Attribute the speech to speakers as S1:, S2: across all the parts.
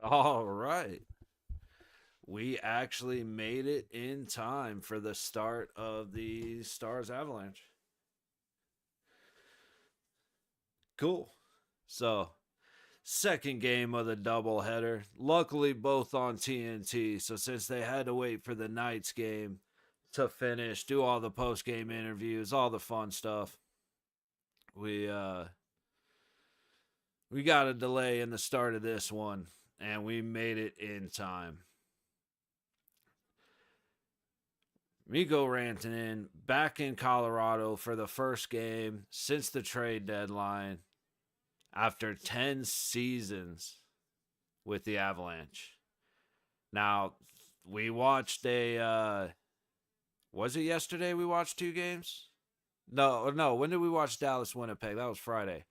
S1: All right. We actually made it in time for the start of the Stars Avalanche. Cool. So, second game of the doubleheader. Luckily, both on TNT. So, since they had to wait for the Knights game to finish, do all the post game interviews, all the fun stuff, we uh we got a delay in the start of this one, and we made it in time. Miko Rantanen back in Colorado for the first game since the trade deadline after 10 seasons with the Avalanche. Now, we watched was it yesterday we watched two games? No. When did we watch Dallas Winnipeg? That was Friday.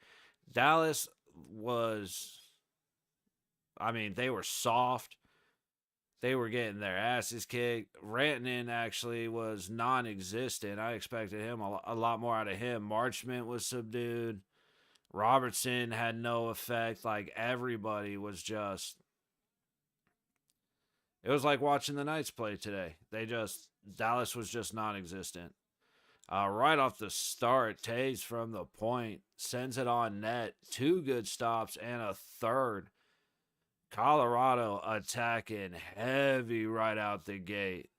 S1: Dallas was, they were soft. They were getting their asses kicked. Rantanen actually was non existent. I expected him a lot more out of him. Marchment was subdued. Robertson had no effect. Like everybody was just. It was like watching the Knights play today. Dallas was just non existent. Right off the start, Taves from the point sends it on net. Two good stops and a third. Colorado attacking heavy right out the gate.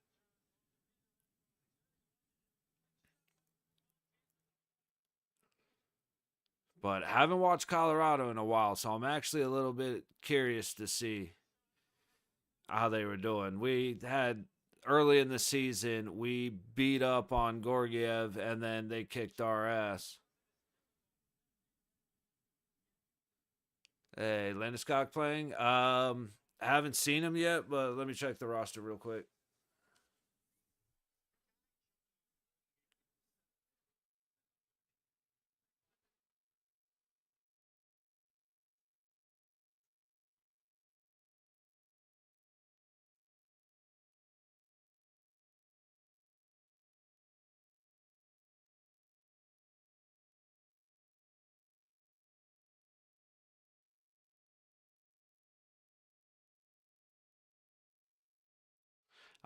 S1: But I haven't watched Colorado in a while, so I'm actually a little bit curious to see how they were doing. We had early in the season, we beat up on Gorgiev, and then they kicked our ass. Hey, Landeskog playing. I haven't seen him yet, but let me check the roster real quick.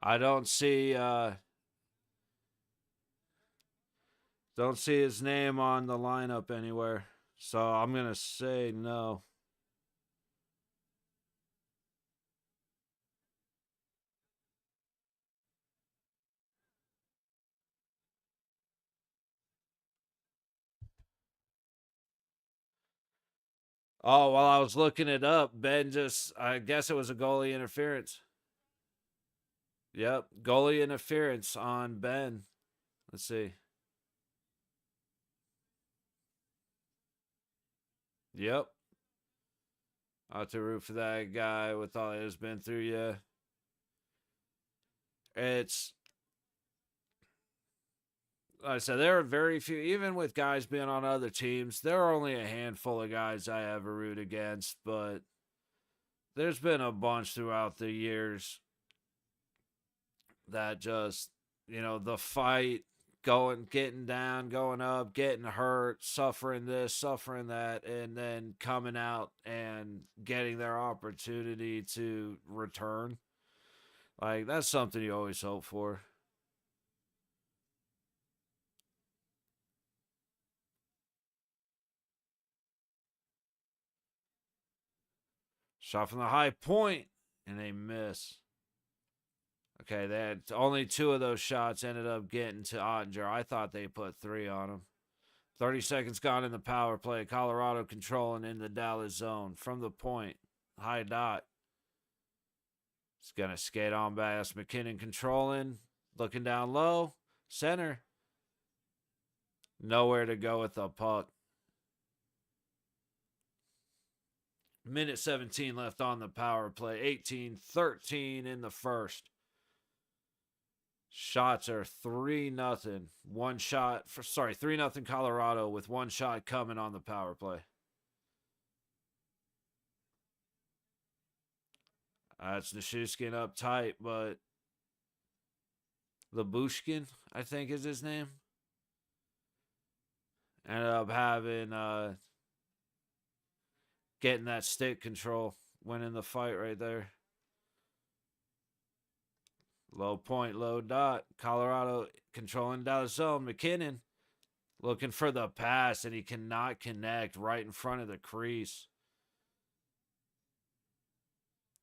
S1: I don't see his name on the lineup anywhere. So I'm gonna say no. Oh, while I was looking it up, I guess it was a goalie interference. Yep, goalie interference on Ben. Let's see. Yep, I have to root for that guy with all he's been through. Yeah, it's like I said, there are very few. Even with guys being on other teams, there are only a handful of guys I ever root against. But there's been a bunch throughout the years that just the fight, going, getting down, going up, getting hurt, suffering this, suffering that, and then coming out and getting their opportunity to return. Like that's something you always hope for. Shot from the high point and they miss. Okay, they had only two of those shots ended up getting to Ottinger. I thought they put three on him. 30 seconds gone in the power play. Colorado controlling in the Dallas zone from the point. High dot. It's going to skate on back. McKinnon controlling. Looking down low. Center. Nowhere to go with the puck. Minute 17 left on the power play. 18-13 in the first. Shots are 3-0. One shot for 3-0 Colorado with one shot coming on the power play. That's Nishushkin up tight, but Labushkin, I think is his name, ended up having getting that stick control. winning the fight right there. Low point, low dot. Colorado controlling down the zone. McKinnon looking for the pass, and he cannot connect right in front of the crease.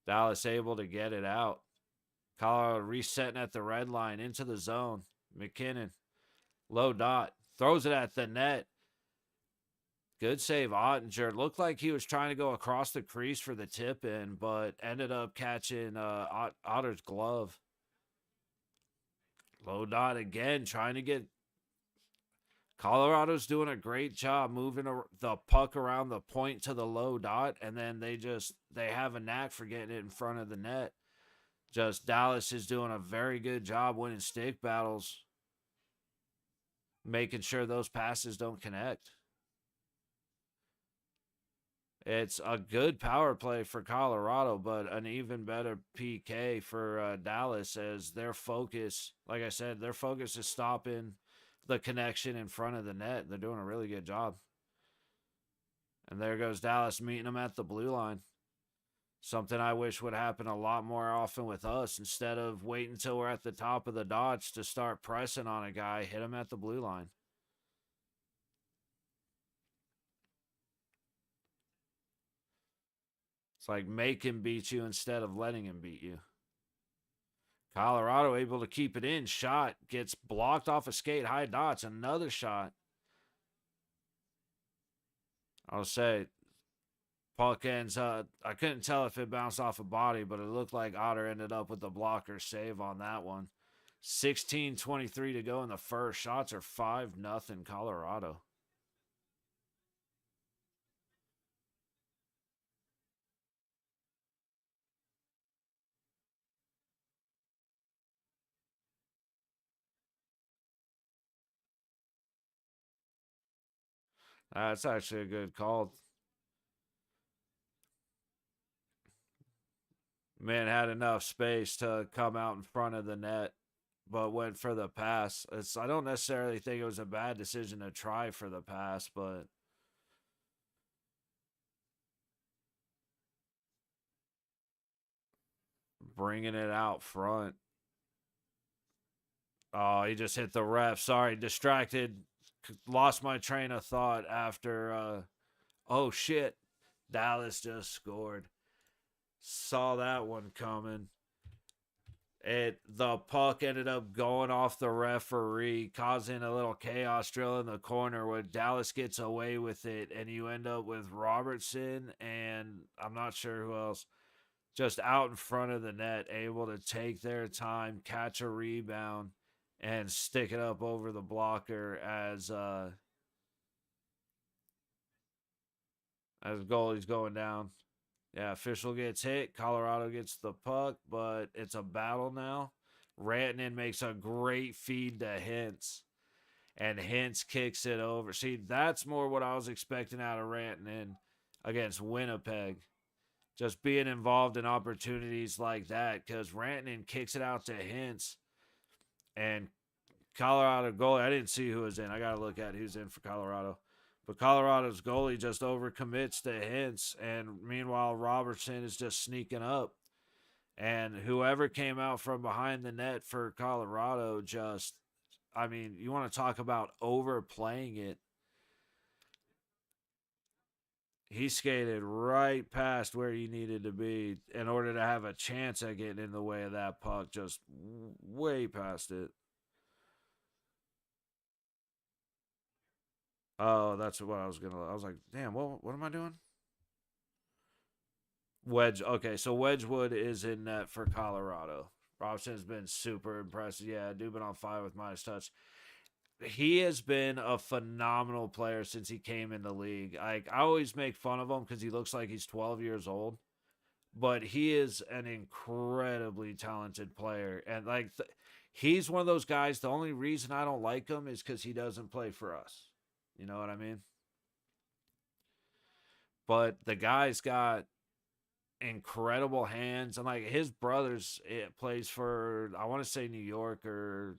S1: Dallas able to get it out. Colorado resetting at the red line into the zone. McKinnon, low dot, throws it at the net. Good save, Ottinger. Looked like he was trying to go across the crease for the tip in, but ended up catching Otter's glove. Low dot again, trying to get. Colorado's doing a great job moving the puck around the point to the low dot, and then they have a knack for getting it in front of the net. Just Dallas is doing a very good job winning stick battles, making sure those passes don't connect. It's a good power play for Colorado, but an even better PK for Dallas, as their focus, like I said, their focus is stopping the connection in front of the net. They're doing a really good job. And there goes Dallas meeting them at the blue line. Something I wish would happen a lot more often with us. Instead of waiting until we're at the top of the dots to start pressing on a guy, hit him at the blue line. It's like make him beat you instead of letting him beat you. Colorado able to keep it in. Shot gets blocked off a skate. High dots. Another shot. I'll say puck ends up. I couldn't tell if it bounced off a body, but it looked like Otter ended up with the blocker save on that one. 16:23 to go in the first. Shots are 5-0 Colorado. That's actually a good call. Man had enough space to come out in front of the net, but went for the pass. I don't necessarily think it was a bad decision to try for the pass, but bringing it out front. Oh, he just hit the ref. Sorry, distracted. Lost my train of thought after. Oh, shit. Dallas just scored. Saw that one coming. The puck ended up going off the referee, causing a little chaos drill in the corner where Dallas gets away with it, and you end up with Robertson and I'm not sure who else just out in front of the net, able to take their time, catch a rebound, and stick it up over the blocker as goalie's going down. Yeah, official gets hit. Colorado gets the puck, but it's a battle now. Rantanen makes a great feed to Hintz, and Hintz kicks it over. See, that's more what I was expecting out of Rantanen against Winnipeg. Just being involved in opportunities like that, because Rantanen kicks it out to Hintz, and Colorado goalie, I didn't see who was in. I got to look at who's in for Colorado. But Colorado's goalie just overcommits to Hintz, and meanwhile, Robertson is just sneaking up. And whoever came out from behind the net for Colorado just, I mean, you want to talk about overplaying it. He skated right past where he needed to be in order to have a chance at getting in the way of that puck, just way past it. Oh, that's what I was gonna. I was like, damn, what am I doing? Wedge. Okay, so Wedgwood is in net for Colorado. Robson's been super impressive. Yeah, dude been on fire with minus touch. He has been a phenomenal player since he came in the league. I always make fun of him because he looks like he's 12 years old, but he is an incredibly talented player. And he's one of those guys. The only reason I don't like him is because he doesn't play for us. You know what I mean? But the guy's got incredible hands, and like his brothers, it plays for, I want to say New York or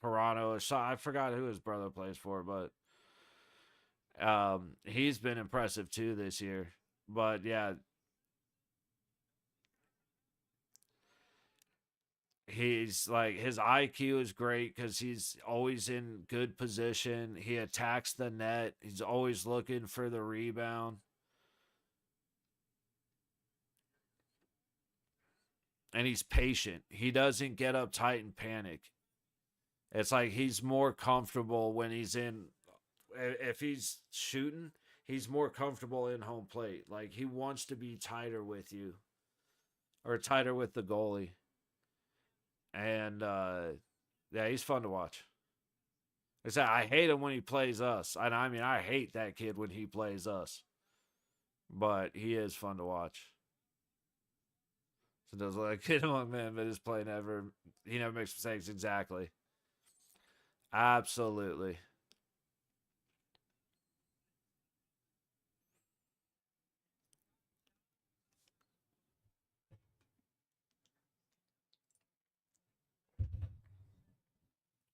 S1: Toronto. So I forgot who his brother plays for, but he's been impressive too this year. But yeah, He's like, his IQ is great because he's always in good position. He attacks the net. He's always looking for the rebound. And he's patient. He doesn't get uptight and panic. It's like he's more comfortable when he's in. If he's shooting, he's more comfortable in home plate. Like he wants to be tighter with you or tighter with the goalie. And yeah, he's fun to watch. I hate him when he plays us. And I mean, I hate that kid when he plays us. But he is fun to watch. So does like kid among men, but his play never. He never makes mistakes. Exactly. Absolutely.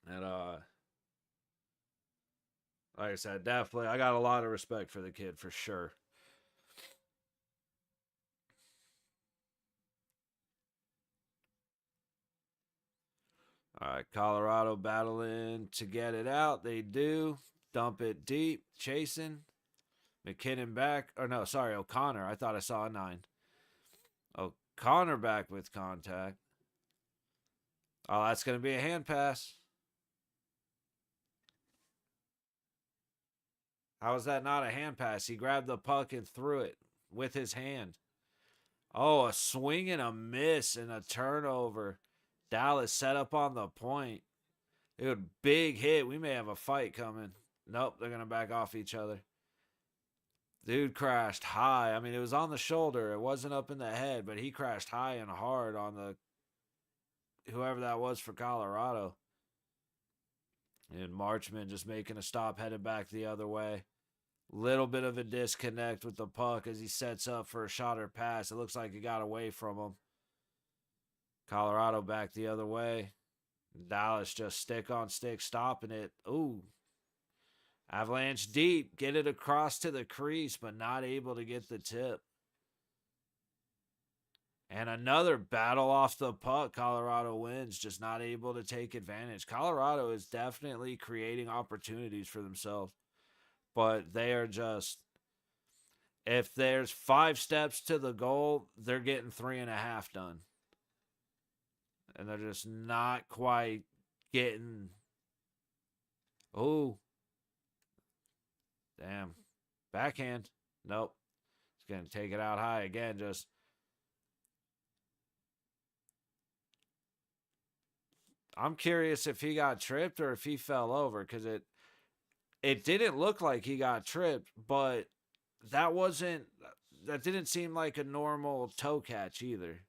S1: And like I said, definitely, I got a lot of respect for the kid for sure. All right, Colorado battling to get it out. They do dump it deep, chasing McKinnon back. Or no, sorry, O'Connor. I thought I saw a 9. O'Connor back with contact. Oh, that's going to be a hand pass. How is that not a hand pass? He grabbed the puck and threw it with his hand. Oh, a swing and a miss and a turnover. Dallas set up on the point. Dude, big hit. We may have a fight coming. Nope, they're going to back off each other. Dude crashed high. I mean, it was on the shoulder. It wasn't up in the head, but he crashed high and hard on the whoever that was for Colorado. And Marchman just making a stop, headed back the other way. Little bit of a disconnect with the puck as he sets up for a shot or pass. It looks like he got away from him. Colorado back the other way. Dallas just stick on stick, stopping it. Ooh. Avalanche deep. Get it across to the crease, but not able to get the tip. And another battle off the puck. Colorado wins, just not able to take advantage. Colorado is definitely creating opportunities for themselves, but they are just, if there's 5 steps to the goal, they're getting 3.5 done. And they're just not quite getting. Oh, damn. Backhand. Nope. He's going to take it out high again. Just. I'm curious if he got tripped or if he fell over because it didn't look like he got tripped, but that didn't seem like a normal toe catch either.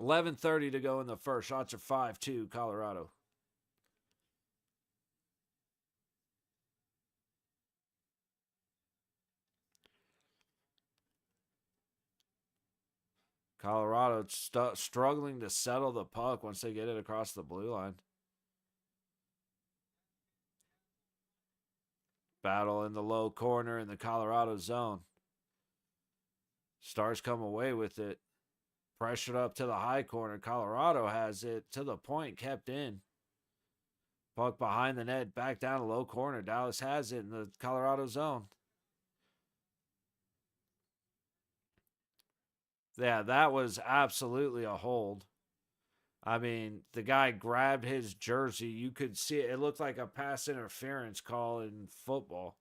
S1: 11:30 to go in the first. Shots are 5-2 Colorado. Colorado struggling to settle the puck once they get it across the blue line. Battle in the low corner in the Colorado zone. Stars come away with it. Pressured up to the high corner. Colorado has it to the point, kept in. Puck behind the net, back down to low corner. Dallas has it in the Colorado zone. Yeah, that was absolutely a hold. I mean, the guy grabbed his jersey. You could see it. It looked like a pass interference call in football.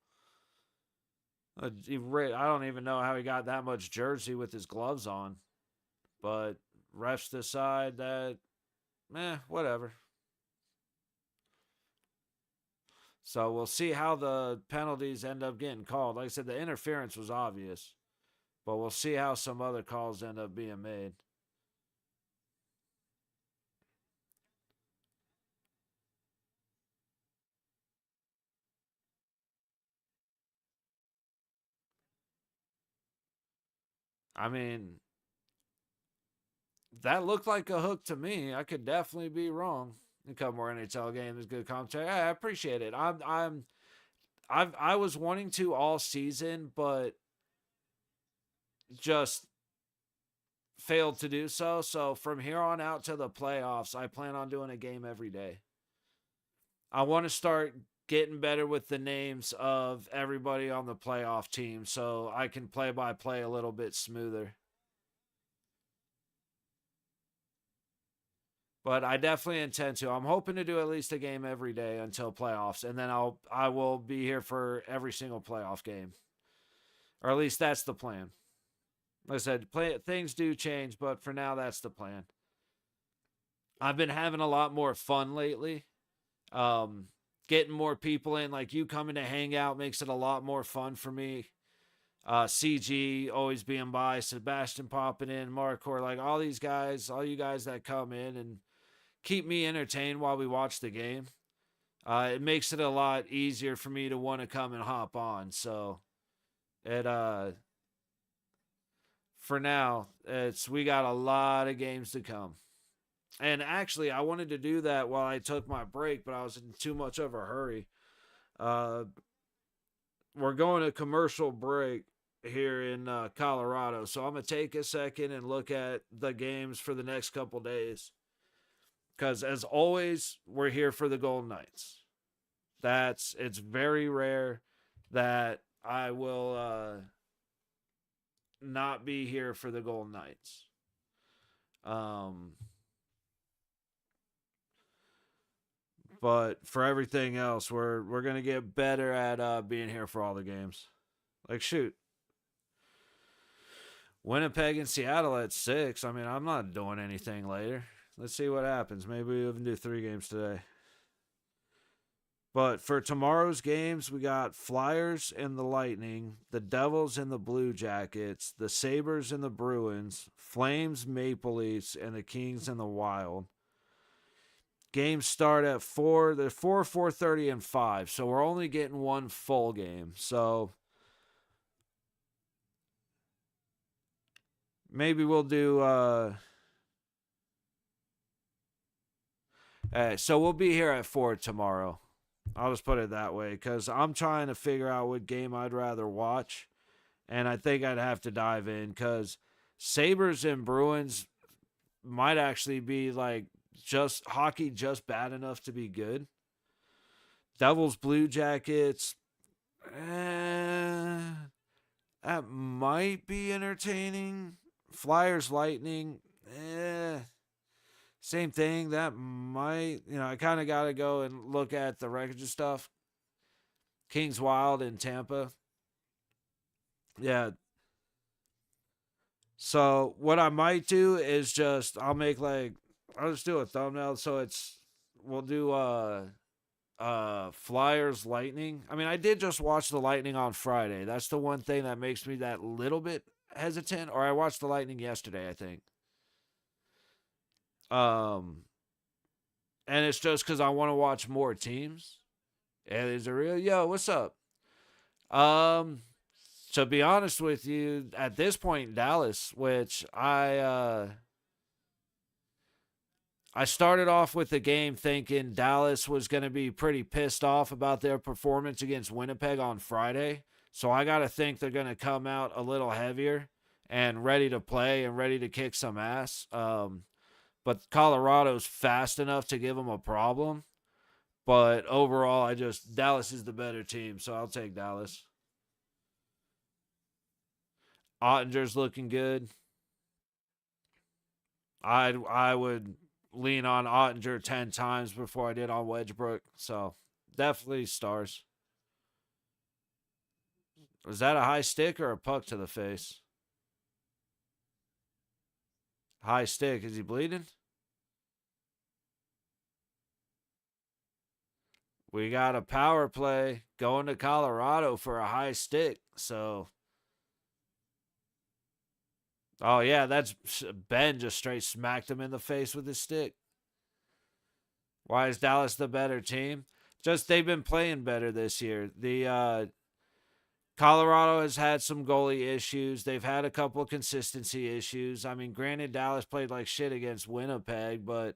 S1: I don't even know how he got that much jersey with his gloves on. But refs decide that, whatever. So we'll see how the penalties end up getting called. Like I said, the interference was obvious. But we'll see how some other calls end up being made. I mean, that looked like a hook to me. I could definitely be wrong. A couple more NHL games, good commentary. I appreciate it. I was wanting to all season, but just failed to do so. So from here on out to the playoffs, I plan on doing a game every day. I want to start getting better with the names of everybody on the playoff team so I can play by play a little bit smoother. But I definitely intend to. I'm hoping to do at least a game every day until playoffs, and then I will be here for every single playoff game, or at least that's the plan. Like I said, things do change, but for now that's the plan. I've been having a lot more fun lately. Um, Getting more people in, like you coming to hang out, makes it a lot more fun for me. CG always being by, Sebastian popping in, Marcor, like all these guys, all you guys that come in and keep me entertained while we watch the game. It makes it a lot easier for me to want to come and hop on. So it for now, we got a lot of games to come. And actually, I wanted to do that while I took my break, but I was in too much of a hurry. Uh, we're going to commercial break here in Colorado, so I'm gonna take a second and look at the games for the next couple days. Because as always, we're here for the Golden Knights. It's very rare that I will not be here for the Golden Knights. But for everything else, we're gonna get better at being here for all the games. Like shoot, Winnipeg and Seattle at 6. I mean, I'm not doing anything later. Let's see what happens. Maybe we can do 3 games today. But for tomorrow's games, we got Flyers and the Lightning, the Devils and the Blue Jackets, the Sabres and the Bruins, Flames, Maple Leafs, and the Kings and the Wild. Games start at 4. They're 4, 4:30, and 5. So we're only getting one full game. So maybe we'll do so we'll be here at 4 tomorrow. I'll just put it that way because I'm trying to figure out what game I'd rather watch. And I think I'd have to dive in because Sabres and Bruins might actually be like just hockey just bad enough to be good. Devils, Blue Jackets, that might be entertaining. Flyers, Lightning, same thing. That might, I kind of got to go and look at the records and stuff. Kings, Wild, and Tampa. Yeah. So what I might do is I'll just do a thumbnail. So we'll do Flyers, Lightning. I mean, I did just watch the Lightning on Friday. That's the one thing that makes me that little bit hesitant. Or I watched the Lightning yesterday, I think. And it's just because I want to watch more teams. And it's a real what's up? To be honest with you, at this point, Dallas, which I started off with the game thinking Dallas was going to be pretty pissed off about their performance against Winnipeg on Friday. So I got to think they're going to come out a little heavier and ready to play and ready to kick some ass. But Colorado's fast enough to give them a problem. But overall, Dallas is the better team, so I'll take Dallas. Ottinger's looking good. I would lean on Ottinger 10 times before I did on Wedgebrook. So definitely Stars. Was that a high stick or a puck to the face? High stick. Is he bleeding? We got a power play going to Colorado for a high stick. So, oh yeah, that's Ben just straight smacked him in the face with his stick. Why is Dallas the better team? Just they've been playing better this year. The Colorado has had some goalie issues. They've had a couple of consistency issues. I mean, granted, Dallas played like shit against Winnipeg, but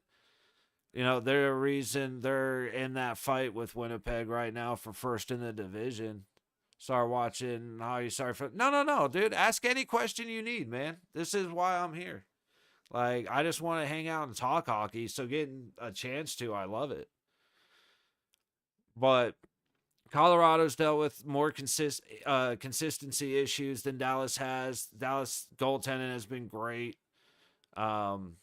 S1: they're a reason they're in that fight with Winnipeg right now for first in the division. Start watching how you start. No, dude. Ask any question you need, man. This is why I'm here. Like, I just want to hang out and talk hockey. So getting a chance to, I love it. But Colorado's dealt with more consistency issues than Dallas has. Dallas goaltending has been great. Um,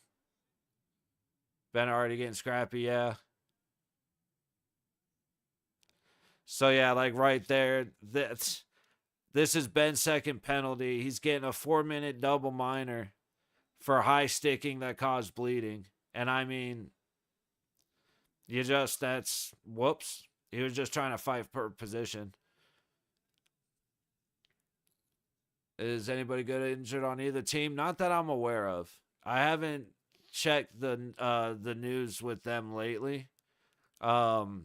S1: been already getting scrappy, yeah. So yeah, like right there, this is Ben's second penalty. He's getting a 4-minute double minor for high sticking that caused bleeding. And I mean, that's whoops. He was just trying to fight per position. Is anybody good injured on either team? Not that I'm aware of. I haven't checked the news with them lately. Um,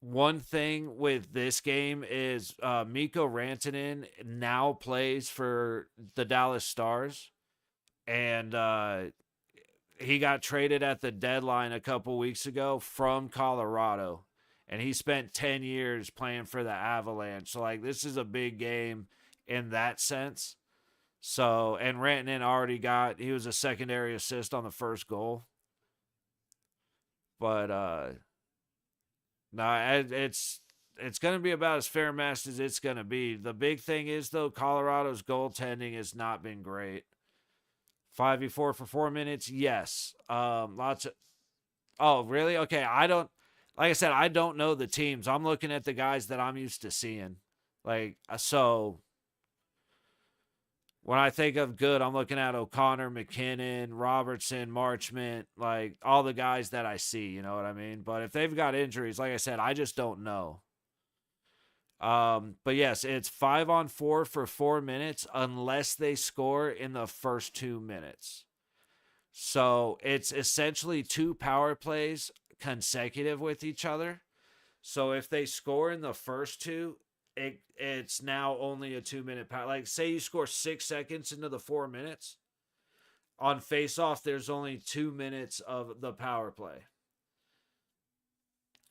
S1: One thing with this game is Mikko Rantanen now plays for the Dallas Stars, and he got traded at the deadline a couple weeks ago from Colorado, and he spent 10 years playing for the Avalanche. So, like, this is a big game in that sense. So, and Rantanen he was a secondary assist on the first goal. But, no, it's going to be about as fair match as it's going to be. The big thing is, though, Colorado's goaltending has not been great. 5v4 for 4 minutes, yes. Lots of. Oh, really? Okay, like I said, I don't know the teams. I'm looking at the guys that I'm used to seeing. Like, so when I think of good, I'm looking at O'Connor, McKinnon, Robertson, Marchment, like all the guys that I see, you know what I mean? But if they've got injuries, like I said, I just don't know. But yes, it's 5-on-4 for 4 minutes unless they score in the first 2 minutes. So it's essentially 2 power plays consecutive with each other. So if they score in the first 2, it's now only a 2-minute power. Like, say you score 6 seconds into the 4 minutes. On face-off, there's only 2 minutes of the power play.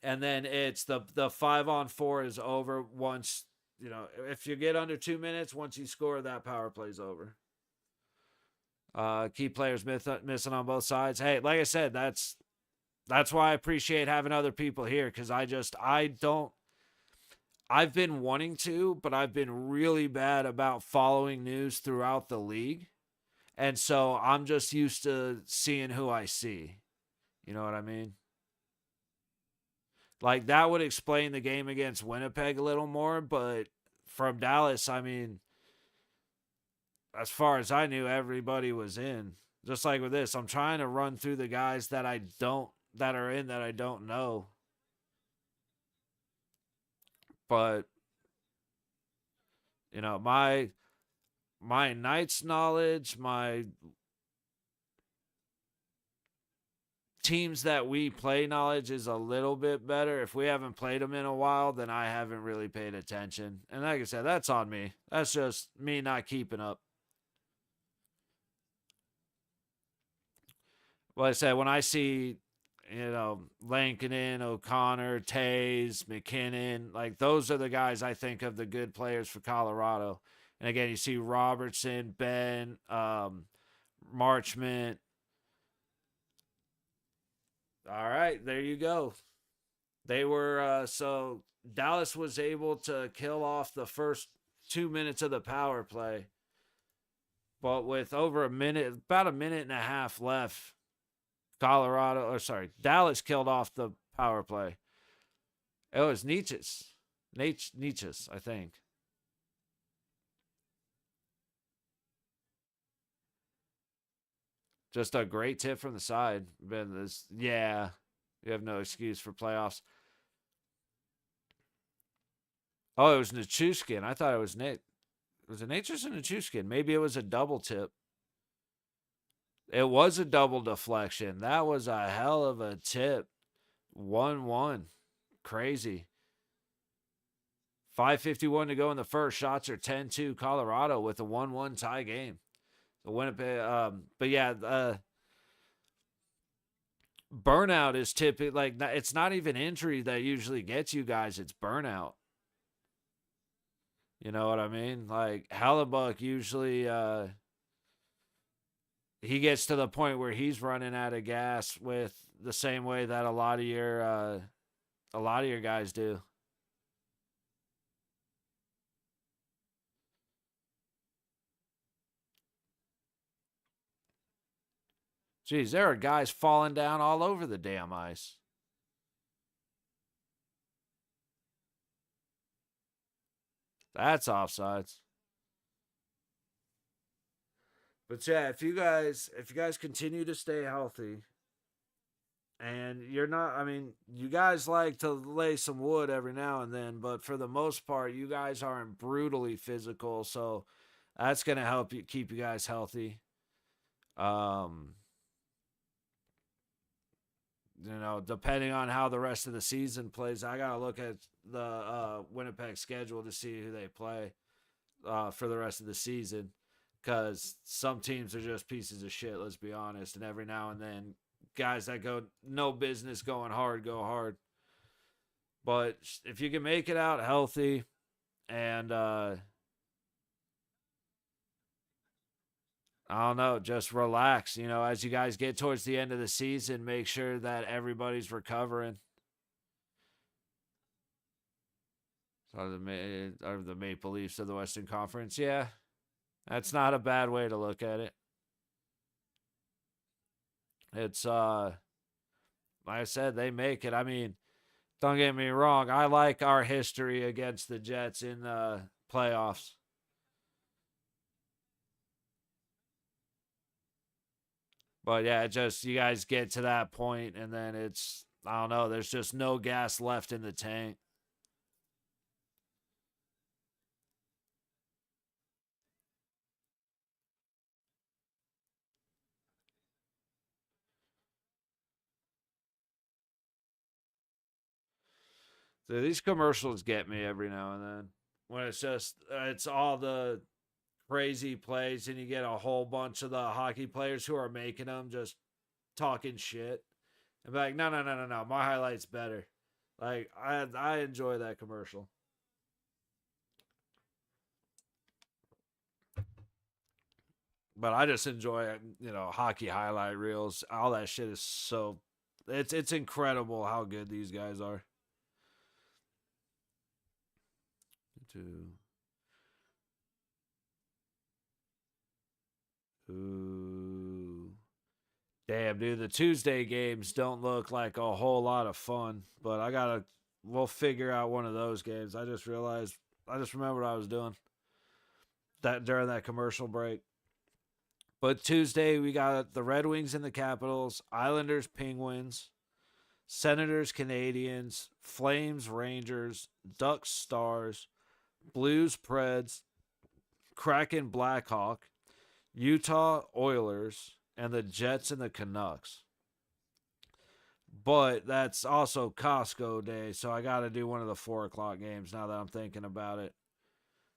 S1: And then it's the 5-on-4 is over once, if you get under 2 minutes, once you score, that power play's over. Key players missing on both sides. Hey, like I said, that's why I appreciate having other people here, because I've been wanting to, but I've been really bad about following news throughout the league. And so I'm just used to seeing who I see. You know what I mean? Like, that would explain the game against Winnipeg a little more, but from Dallas, I mean, as far as I knew, everybody was in. Just like with this, I'm trying to run through the guys that I don't know. But my Knights knowledge, my teams that we play knowledge is a little bit better. If we haven't played them in a while, then I haven't really paid attention. And like I said, that's on me. That's just me not keeping up. Like I said, when I see, Lankinen, O'Connor, Tays, McKinnon, like, those are the guys I think of, the good players for Colorado. And again, you see Robertson, Ben, Marchment. All right, there you go. They were so Dallas was able to kill off the first 2 minutes of the power play, but with over about a minute and a half left, Dallas killed off the power play. It was Nietzsche's, I think. Just a great tip from the side. Yeah, you have no excuse for playoffs. Oh, it was Nichushkin. I thought it was Nate. Was it Nature's and Nichushkin? Maybe it was a double tip. It was a double deflection. That was a hell of a tip. 1-1. Crazy. 5:51 to go in the first. Shots are 10-2 Colorado with a 1-1 tie game. The Winnipeg, but yeah, burnout is typically, like, it's not even injury that usually gets you guys, it's burnout. You know what I mean? Like, Hellebuck usually he gets to the point where he's running out of gas with the same way that a lot of your guys do. Jeez, there are guys falling down all over the damn ice. That's offsides. But yeah, if you guys continue to stay healthy and you're not, I mean, you guys like to lay some wood every now and then, but for the most part, you guys aren't brutally physical, so that's going to help you keep you guys healthy. Um, depending on how the rest of the season plays, I got to look at the Winnipeg schedule to see who they play for the rest of the season because some teams are just pieces of shit, let's be honest. And every now and then, guys that go no business going hard go hard. But if you can make it out healthy and I don't know, just relax. As you guys get towards the end of the season, make sure that everybody's recovering. Are the Maple Leafs of the Western Conference? Yeah, that's not a bad way to look at it. It's like I said, they make it. I mean, don't get me wrong. I like our history against the Jets in the playoffs. But yeah, just you guys get to that point, and then it's I don't know. There's just no gas left in the tank. So these commercials get me every now and then when it's all the crazy plays, and you get a whole bunch of the hockey players who are making them just talking shit. And be like, no, no, no, no, no. My highlight's better. Like I enjoy that commercial. But I just enjoy hockey highlight reels. All that shit is so it's incredible how good these guys are. Two. Ooh. Damn, dude, the Tuesday games don't look like a whole lot of fun, but we'll figure out one of those games. I just remember what I was doing that during that commercial break. But Tuesday, we got the Red Wings and the Capitals, Islanders, Penguins, Senators, Canadians, Flames, Rangers, Ducks, Stars, Blues, Preds, Kraken, Blackhawk, Utah, Oilers, and the Jets and the Canucks. But that's also Costco Day, so I got to do one of the 4 o'clock games now that I'm thinking about it.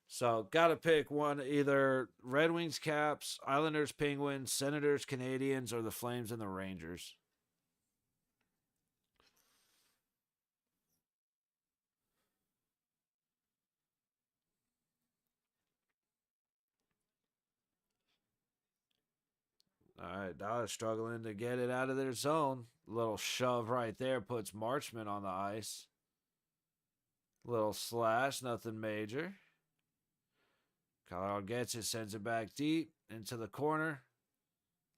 S1: So got to pick one, either Red Wings, Caps, Islanders, Penguins, Senators, Canadians, or the Flames and the Rangers. All right, Dallas struggling to get it out of their zone. Little shove right there puts Marchman on the ice. Little slash, nothing major. Colorado gets it, sends it back deep into the corner.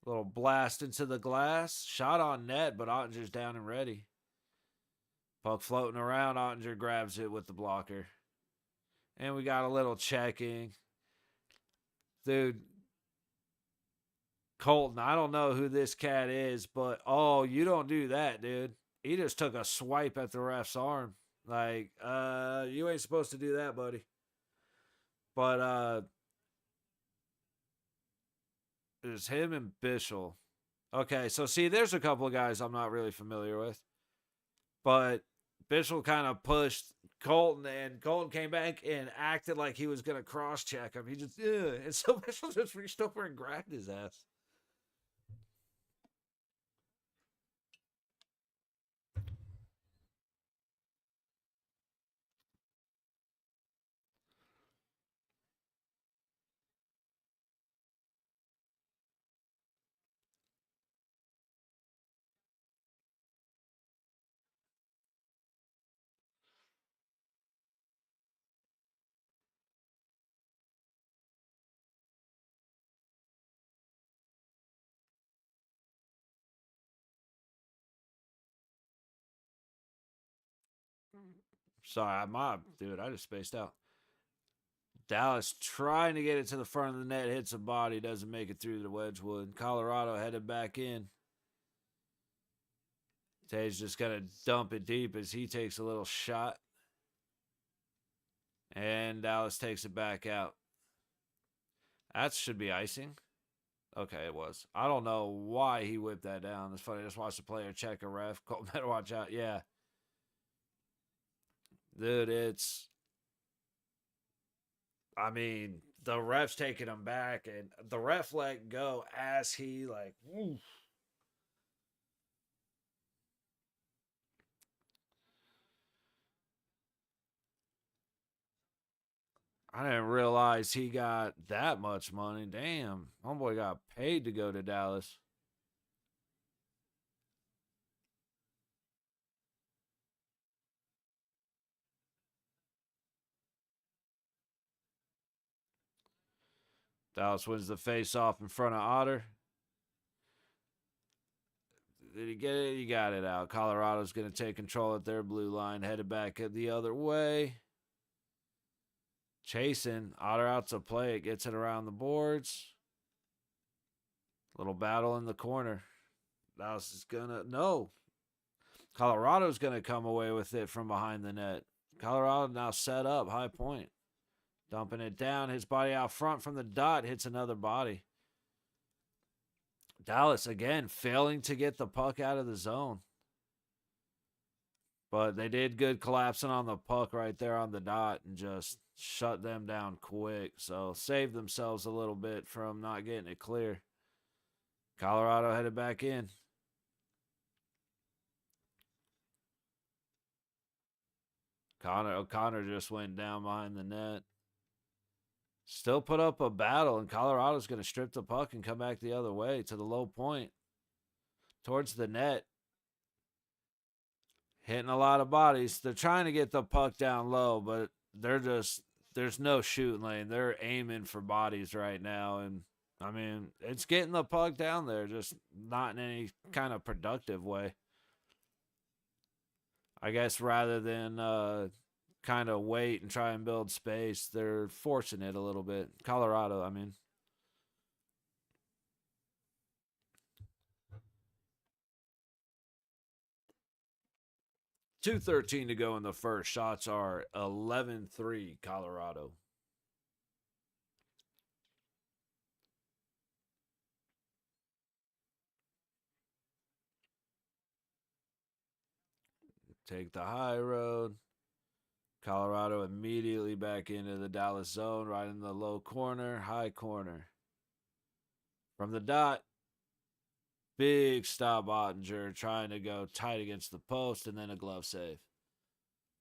S1: Little blast into the glass. Shot on net, but Ottinger's down and ready. Puck floating around. Ottinger grabs it with the blocker. And we got a little checking. Dude, Colton, I don't know who this cat is, but oh, you don't do that, dude. He just took a swipe at the ref's arm. Like, you ain't supposed to do that, buddy. But it was him and Bischel. Okay, so see, there's a couple of guys I'm not really familiar with. But Bischel kind of pushed Colton, and Colton came back and acted like he was going to cross check him. He just, ugh. And so Bischel just reached over and grabbed his ass. Sorry, dude, I just spaced out. Dallas trying to get it to the front of the net, hits a body, doesn't make it through the Wedgwood. Colorado headed back in. Tays just going to dump it deep as he takes a little shot. And Dallas takes it back out. That should be icing. Okay, it was. I don't know why he whipped that down. It's funny. I just watched the player check a ref. Colton better watch out. Yeah. Dude, I mean, the ref's taking him back, and the ref let go as he, like, woof. I didn't realize he got that much money. Damn. Homeboy got paid to go to Dallas. Dallas wins the face-off in front of Otter. Did he get it? He got it out. Colorado's going to take control at their blue line, headed back the other way. Chasing. Otter out to play. It gets it around the boards. Little battle in the corner. Dallas is going to... No. Colorado's going to come away with it from behind the net. Colorado now set up. High point. Dumping it down. His body out front from the dot. Hits another body. Dallas, again, failing to get the puck out of the zone. But they did good collapsing on the puck right there on the dot and just shut them down quick. So saved themselves a little bit from not getting it clear. Colorado headed back in. O'Connor just went down behind the net. Still put up a battle, and Colorado's going to strip the puck and come back the other way to the low point. Towards the net. Hitting a lot of bodies. They're trying to get the puck down low, but there's no shooting lane. They're aiming for bodies right now. And, I mean, it's getting the puck down there, just not in any kind of productive way. I guess rather than kind of wait and try and build space, they're forcing it a little bit. Colorado, I mean. .213 to go in the first. Shots are 11-3 Colorado. Take the high road. Colorado immediately back into the Dallas zone, right in the low corner, high corner. From the dot, big stop Ottinger trying to go tight against the post and then a glove save.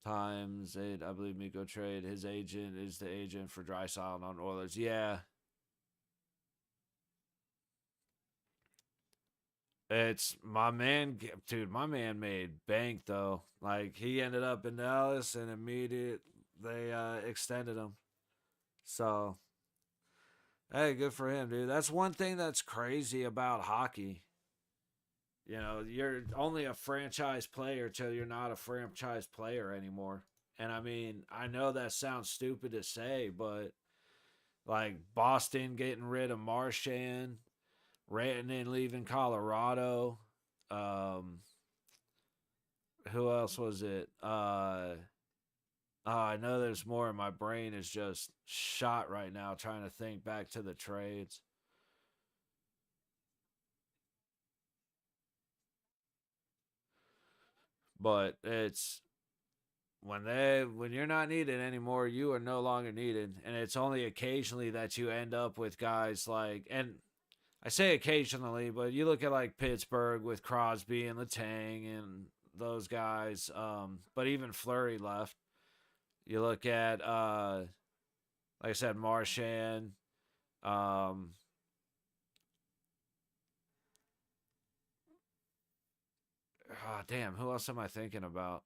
S1: Times 8, I believe Miko trade. His agent is the agent for Draisaitl on Oilers. Yeah. It's my man, dude. My man made bank though. Like he ended up in Dallas, and immediate they extended him. So, hey, good for him, dude. That's one thing that's crazy about hockey. You know, you're only a franchise player till you're not a franchise player anymore. And I mean, I know that sounds stupid to say, but like Boston getting rid of Marchand, Rantanen leaving Colorado. Who else was it? I know there's more. My brain is just shot right now trying to think back to the trades. But it's when you're not needed anymore, you are no longer needed, and it's only occasionally that you end up with guys like, and I say occasionally, but you look at like Pittsburgh with Crosby and Letang and those guys. But even Fleury left. You look at like I said, Marchand. Damn, who else am I thinking about?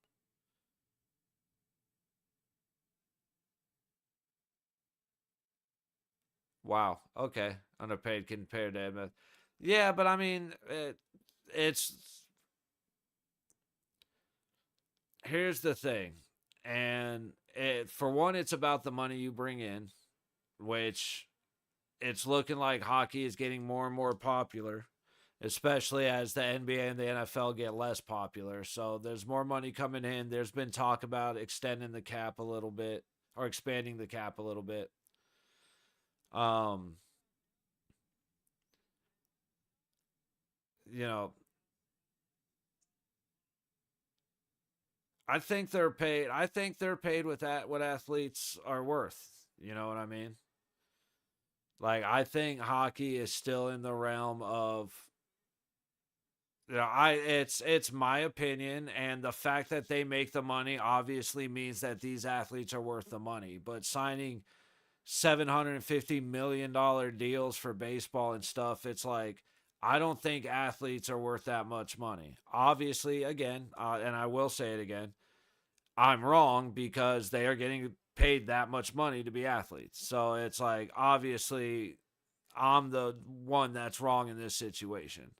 S1: Wow. Okay. Underpaid compared to Edmonton. Yeah, but I mean, it's here's the thing. And for one, it's about the money you bring in, which it's looking like hockey is getting more and more popular, especially as the NBA and the NFL get less popular. So there's more money coming in. There's been talk about extending the cap a little bit or expanding the cap a little bit. Um, you know, I think they're paid. I think they're paid with that what athletes are worth. You know what I mean? Like I think hockey is still in the realm of it's my opinion, and the fact that they make the money obviously means that these athletes are worth the money. But signing $750 million deals for baseball and stuff, it's like I don't think athletes are worth that much money. Obviously, again, and I will say it again, I'm wrong because they are getting paid that much money to be athletes. So it's like obviously I'm the one that's wrong in this situation.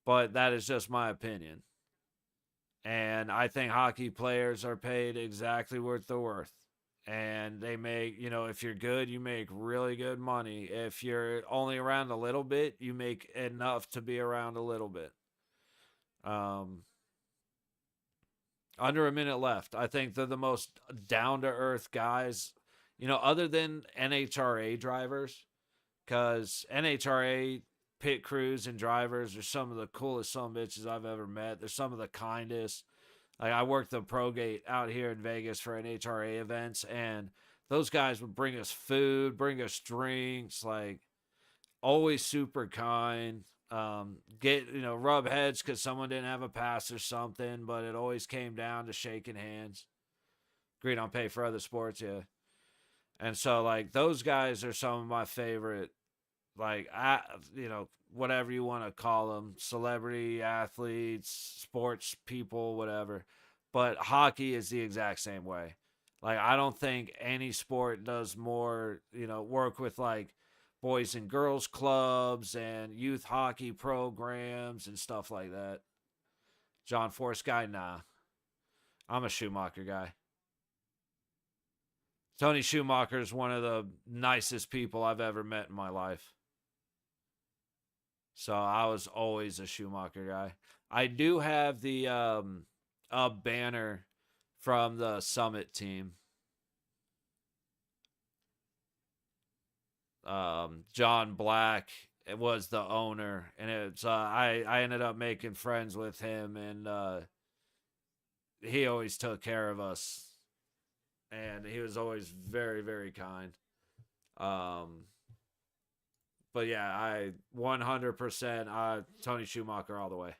S1: But that is just my opinion. And I think hockey players are paid exactly what they're worth. And they make, if you're good, you make really good money. If you're only around a little bit, you make enough to be around a little bit. Um, Under a minute left. I think they're the most down to earth guys, other than NHRA drivers, because NHRA pit crews and drivers are some of the coolest son of bitches I've ever met. They're some of the kindest. Like I worked the pro gate out here in Vegas for NHRA events, and those guys would bring us food, bring us drinks, like always super kind. Get rub heads because someone didn't have a pass or something, but it always came down to shaking hands. Agreed on pay for other sports, yeah. And so like those guys are some of my favorite, like whatever you want to call them, celebrity athletes, sports people, whatever. But hockey is the exact same way. Like I don't think any sport does more, work with like boys and girls clubs and youth hockey programs and stuff like that. John Force guy, nah. I'm a Schumacher guy. Tony Schumacher is one of the nicest people I've ever met in my life. So I was always a Schumacher guy. I do have the a banner from the Summit team. John Black was the owner, and it's I ended up making friends with him, and he always took care of us, and he was always very very kind. Um, but yeah, I 100% Tony Schumacher all the way.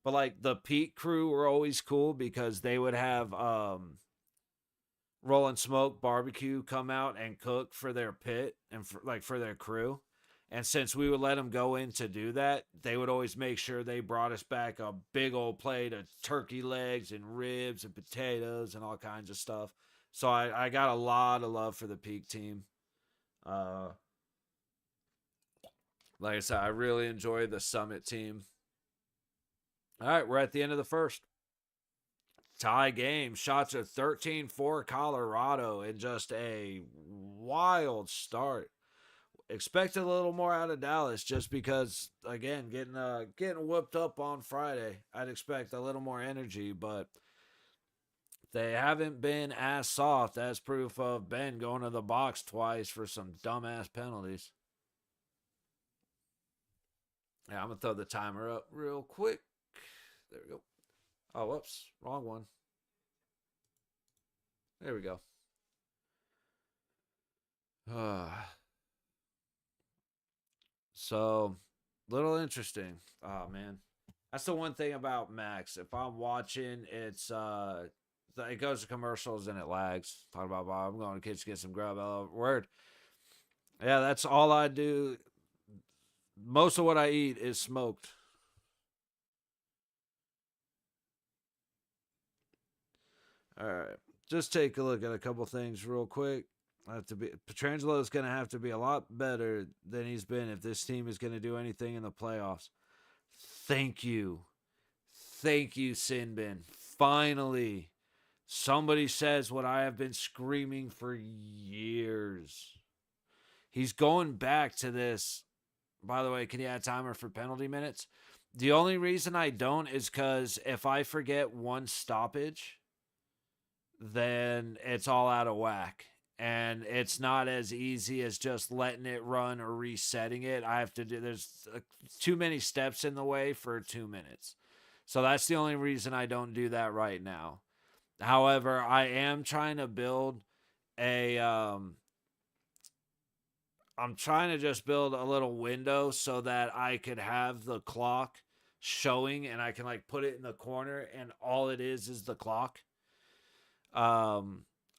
S1: But like the Pete crew were always cool because they would have Rolling Smoke Barbecue come out and cook for their pit and for their crew. And since we would let them go in to do that, they would always make sure they brought us back a big old plate of turkey legs and ribs and potatoes and all kinds of stuff. So I got a lot of love for the Peak team. Uh, like I said, I really enjoy the Summit team. All right, we're at the end of the first. Tie game. Shots are 13-4 Colorado in just a wild start. Expected a little more out of Dallas just because again getting whooped up on Friday. I'd expect a little more energy, but they haven't been as soft as proof of Ben going to the box twice for some dumbass penalties. Yeah, I'm gonna throw the timer up real quick. There we go. Oh, whoops, wrong one. There we go. So, little interesting. Oh man, that's the one thing about Max. If I'm watching, it goes to commercials and it lags. Talk about Bob. I'm going to kitchen get some grub. Word. Yeah, that's all I do. Most of what I eat is smoked. All right, just take a look at a couple things real quick. Petrangelo is going to have to be a lot better than he's been if this team is going to do anything in the playoffs. Thank you. Thank you, Sinbin. Finally, somebody says what I have been screaming for years. He's going back to this. By the way, can you add timer for penalty minutes? The only reason I don't is because if I forget one stoppage, then it's all out of whack. And it's not as easy as just letting it run or resetting it. I have to do, there's too many steps in the way for 2 minutes. So that's the only reason I don't do that right now. However, I am trying to build a, I'm trying to just build a little window so that I could have the clock showing and I can like put it in the corner and all it is the clock.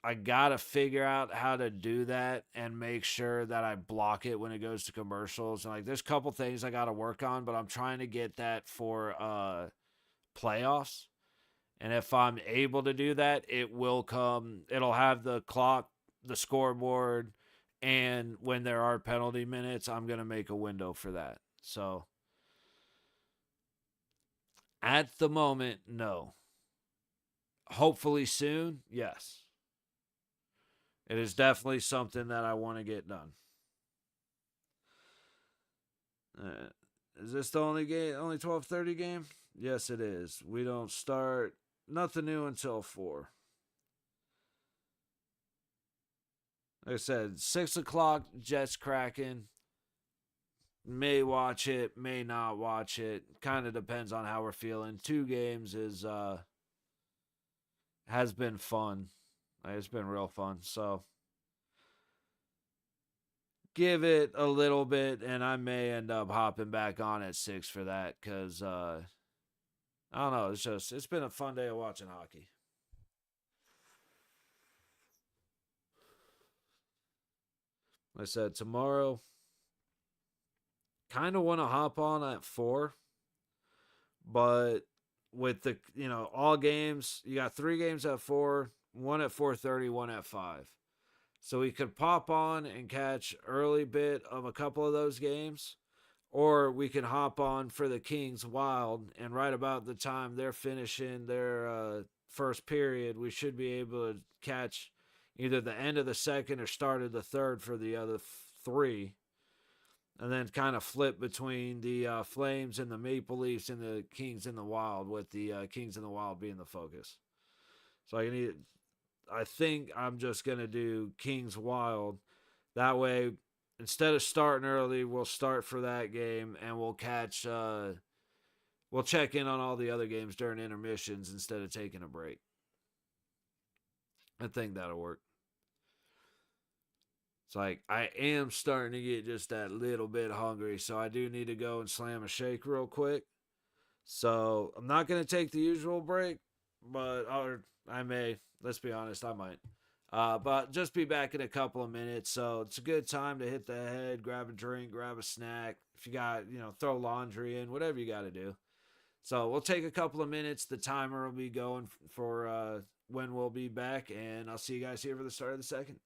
S1: I gotta figure out how to do that and make sure that I block it when it goes to commercials. And like, there's a couple things I gotta work on, but I'm trying to get that for playoffs. And if I'm able to do that, it will come. It'll have the clock, the scoreboard, and when there are penalty minutes, I'm gonna make a window for that. So at the moment, no. Hopefully soon, yes. It is definitely something that I want to get done. Uh, is this the only game? Only 12:30 game? Yes, it is. We don't start nothing new until 4. Like I said, 6 o'clock. Jets Kraken. May watch it, may not watch it. Kind of depends on how we're feeling. 2 games is has been fun. It's been real fun. So give it a little bit, and I may end up hopping back on at 6 for that because I don't know. It's been a fun day of watching hockey. Like I said, tomorrow, kind of want to hop on at 4, but with the all games, you got 3 games at 4, one at 4:30, one at 5. So we could pop on and catch early bit of a couple of those games, or we can hop on for the Kings Wild, and right about the time they're finishing their first period, we should be able to catch either the end of the second or start of the third for the other 3, and then kind of flip between the Flames and the Maple Leafs and the Kings and the Wild, with the Kings and the Wild being the focus. So I think I'm just going to do Kings Wild. That way, instead of starting early, we'll start for that game and we'll catch, we'll check in on all the other games during intermissions instead of taking a break. I think that'll work. It's like I am starting to get just that little bit hungry, so I do need to go and slam a shake real quick. So I'm not going to take the usual break, but I may. Let's be honest, I might. But just be back in a couple of minutes. So it's a good time to hit the head, grab a drink, grab a snack. If you got, throw laundry in, whatever you got to do. So we'll take a couple of minutes. The timer will be going for when we'll be back, and I'll see you guys here for the start of the second.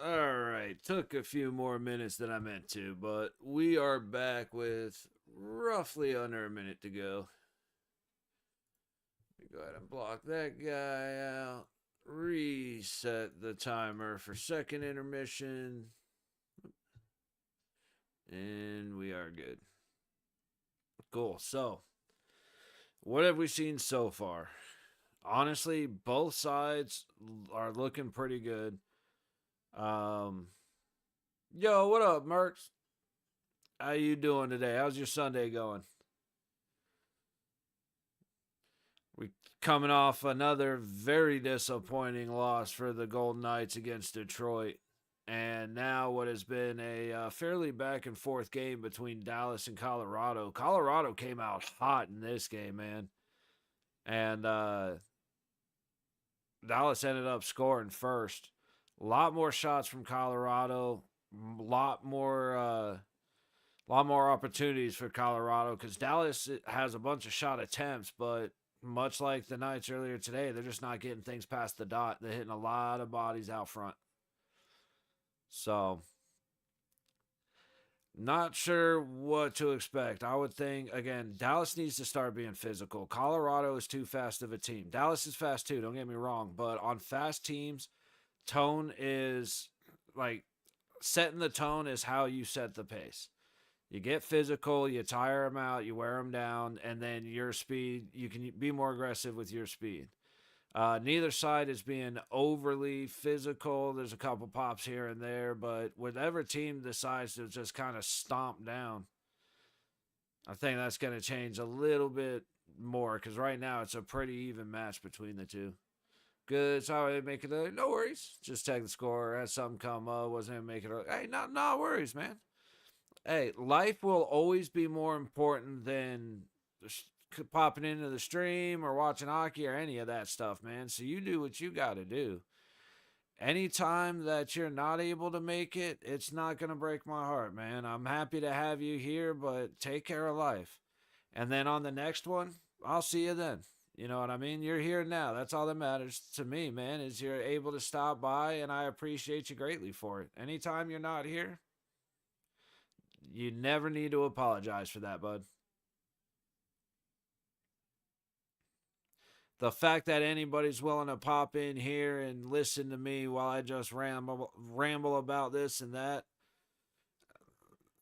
S1: All right, took a few more minutes than I meant to, but we are back with roughly under a minute to go. Let me go ahead and block that guy out. Reset the timer for second intermission. And we are good. Cool. So, what have we seen so far? Honestly, both sides are looking pretty good. Um, yo, what up, Mercs? How you doing today? How's your Sunday going? We coming off another very disappointing loss for the Golden Knights against Detroit. And now, what has been a fairly back and forth game between Dallas and Colorado. Colorado came out hot in this game, man. And Dallas ended up scoring first. A lot more shots from Colorado. A lot more opportunities for Colorado because Dallas has a bunch of shot attempts, but much like the Knights earlier today, they're just not getting things past the dot. They're hitting a lot of bodies out front. So, not sure what to expect. I would think, again, Dallas needs to start being physical. Colorado is too fast of a team. Dallas is fast too, don't get me wrong. But on fast teams, tone is like setting the tone is how you set the pace. You get physical, you tire them out, you wear them down, and then your speed, you can be more aggressive with your speed. Neither side is being overly physical. There's a couple pops here and there, but whatever team decides to just kind of stomp down, I think that's going to change a little bit more because right now it's a pretty even match between the two. Good. Sorry, make it. No worries. Just check the score. Had something come up. Wasn't even making it. Hey, no worries, man. Hey, life will always be more important than popping into the stream or watching hockey or any of that stuff, man. So you do what you got to do. Anytime that you're not able to make it, it's not going to break my heart, man. I'm happy to have you here, but take care of life. And then on the next one, I'll see you then. You know what I mean? You're here now. That's all that matters to me, man, is you're able to stop by, and I appreciate you greatly for it. Anytime you're not here, you never need to apologize for that, bud. The fact that anybody's willing to pop in here and listen to me while I just ramble about this and that,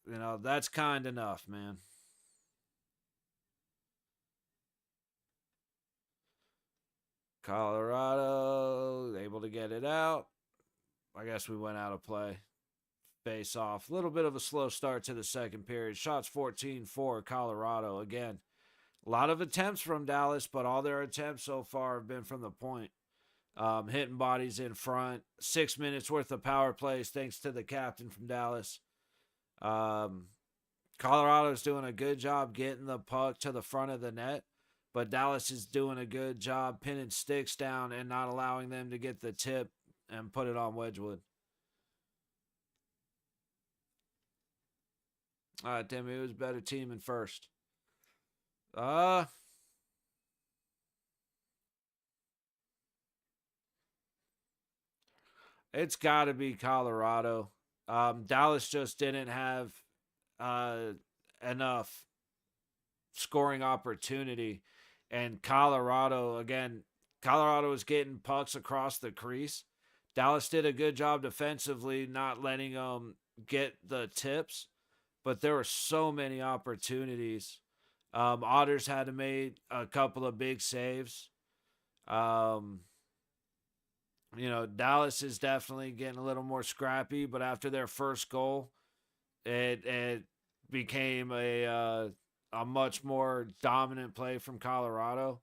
S1: that's kind enough, man. Colorado able to get it out. I guess we went out of play. Face off. A little bit of a slow start to the second period. Shots 14 for Colorado. Again, a lot of attempts from Dallas, but all their attempts so far have been from the point. Hitting bodies in front. 6 minutes worth of power plays thanks to the captain from Dallas. Colorado's doing a good job getting the puck to the front of the net, but Dallas is doing a good job pinning sticks down and not allowing them to get the tip and put it on Wedgwood. All right, Timmy, it was better team in first. Uh, it's got to be Colorado. Dallas just didn't have uh, enough scoring opportunity. And Colorado, again, Colorado was getting pucks across the crease. Dallas did a good job defensively, not letting them get the tips, but there were so many opportunities. Otters had to make a couple of big saves. Um, Dallas is definitely getting a little more scrappy, but after their first goal, it became a much more dominant play from Colorado.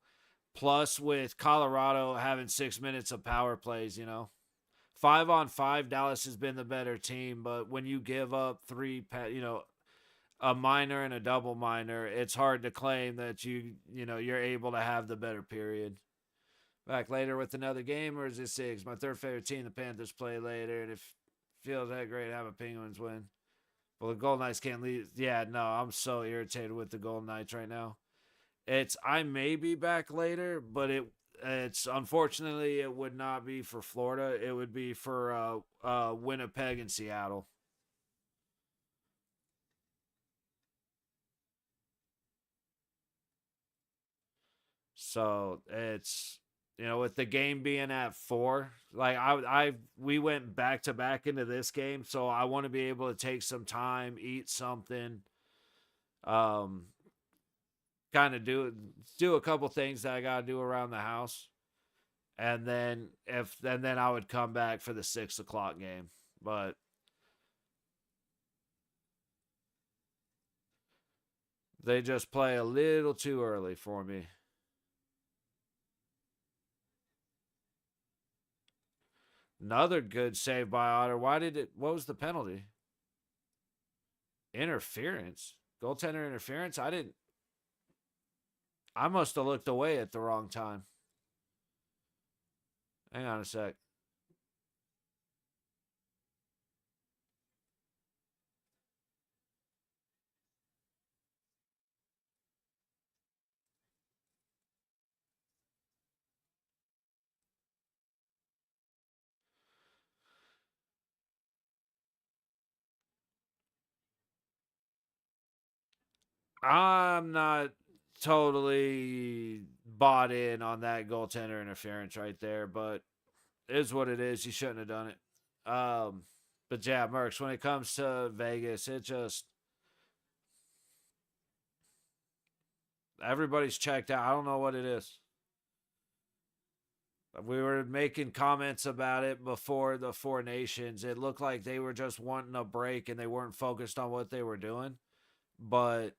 S1: Plus, with Colorado having 6 minutes of power plays, 5-on-5, Dallas has been the better team. But when you give up a minor and a double minor, it's hard to claim that you're able to have the better period. Back later with another game, or is this six? My third favorite team, the Panthers, play later, and it feels that great to have a Penguins win. Well, the Golden Knights can't leave. Yeah, no, I'm so irritated with the Golden Knights right now. I may be back later, but it's unfortunately it would not be for Florida. It would be for Winnipeg and Seattle. So it's with the game being at 4, like we went back to back into this game, so I want to be able to take some time, eat something, um, kind of do a couple things that I gotta do around the house, and then I would come back for the 6 o'clock game, but they just play a little too early for me. Another good save by Otter. What was the penalty? Interference? Goaltender interference? I must have looked away at the wrong time. Hang on a sec. I'm not totally bought in on that goaltender interference right there, but it is what it is. You shouldn't have done it. But yeah, Mercs, when it comes to Vegas, it just everybody's checked out. I don't know what it is. We were making comments about it before the Four Nations. It looked like they were just wanting a break and they weren't focused on what they were doing. But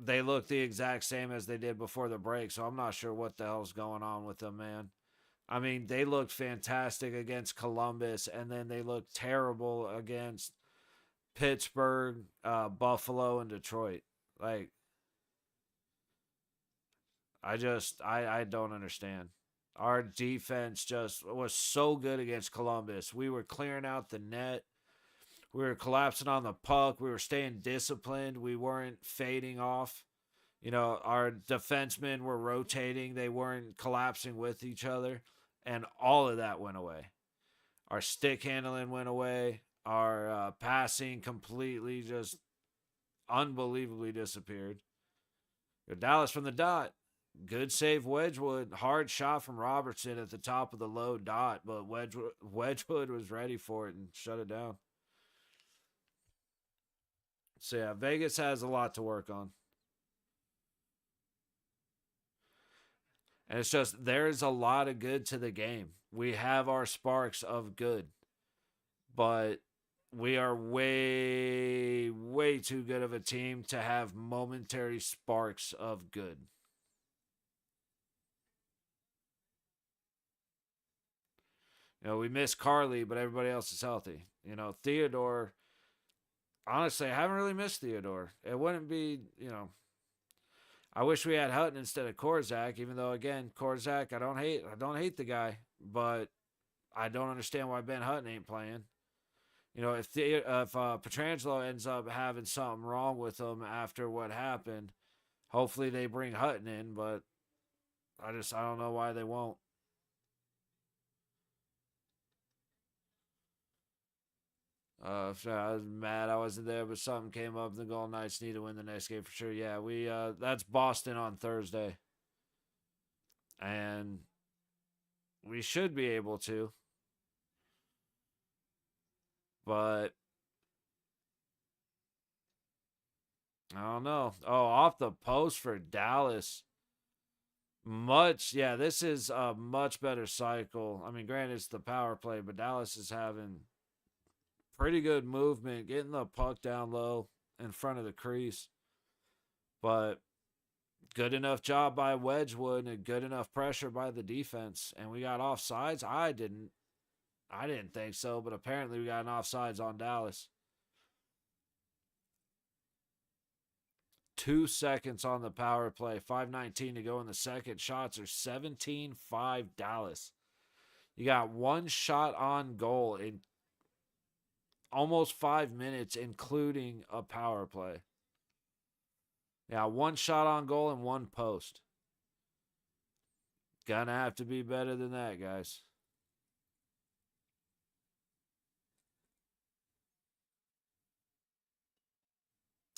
S1: they look the exact same as they did before the break. So I'm not sure what the hell's going on with them, man. I mean, they looked fantastic against Columbus, and then they looked terrible against Pittsburgh, Buffalo, and Detroit. Like, I don't understand. Our defense just was so good against Columbus. We were clearing out the net. We were collapsing on the puck. We were staying disciplined. We weren't fading off. Our defensemen were rotating. They weren't collapsing with each other. And all of that went away. Our stick handling went away. Our passing completely just unbelievably disappeared. Dallas from the dot. Good save, Wedgwood. Hard shot from Robertson at the top of the low dot, but Wedgwood was ready for it and shut it down. So yeah, Vegas has a lot to work on. And it's just there's a lot of good to the game. We have our sparks of good, but we are way, way too good of a team to have momentary sparks of good. We miss Carly, but everybody else is healthy. Theodore, honestly, I haven't really missed Theodore. It wouldn't be. I wish we had Hutton instead of Korzak, even though again, Korzak, I don't hate the guy, but I don't understand why Ben Hutton ain't playing. If Petrangelo ends up having something wrong with him after what happened, hopefully they bring Hutton in, but I don't know why they won't. I was mad I wasn't there, but something came up. The Golden Knights need to win the next game for sure. Yeah, we that's Boston on Thursday, and we should be able to, but I don't know. Oh, off the post for Dallas. Yeah, this is a much better cycle. I mean, granted, it's the power play, but Dallas is having pretty good movement, getting the puck down low in front of the crease. But good enough job by Wedgwood and good enough pressure by the defense. And we got offsides. I didn't think so, but apparently we got an offsides on Dallas. 2 seconds on the power play. 5:19 to go in the second. Shots are 17-5 Dallas. You got one shot on goal in almost 5 minutes, including a power play. Yeah, one shot on goal and one post. gonna have to be better than that, guys.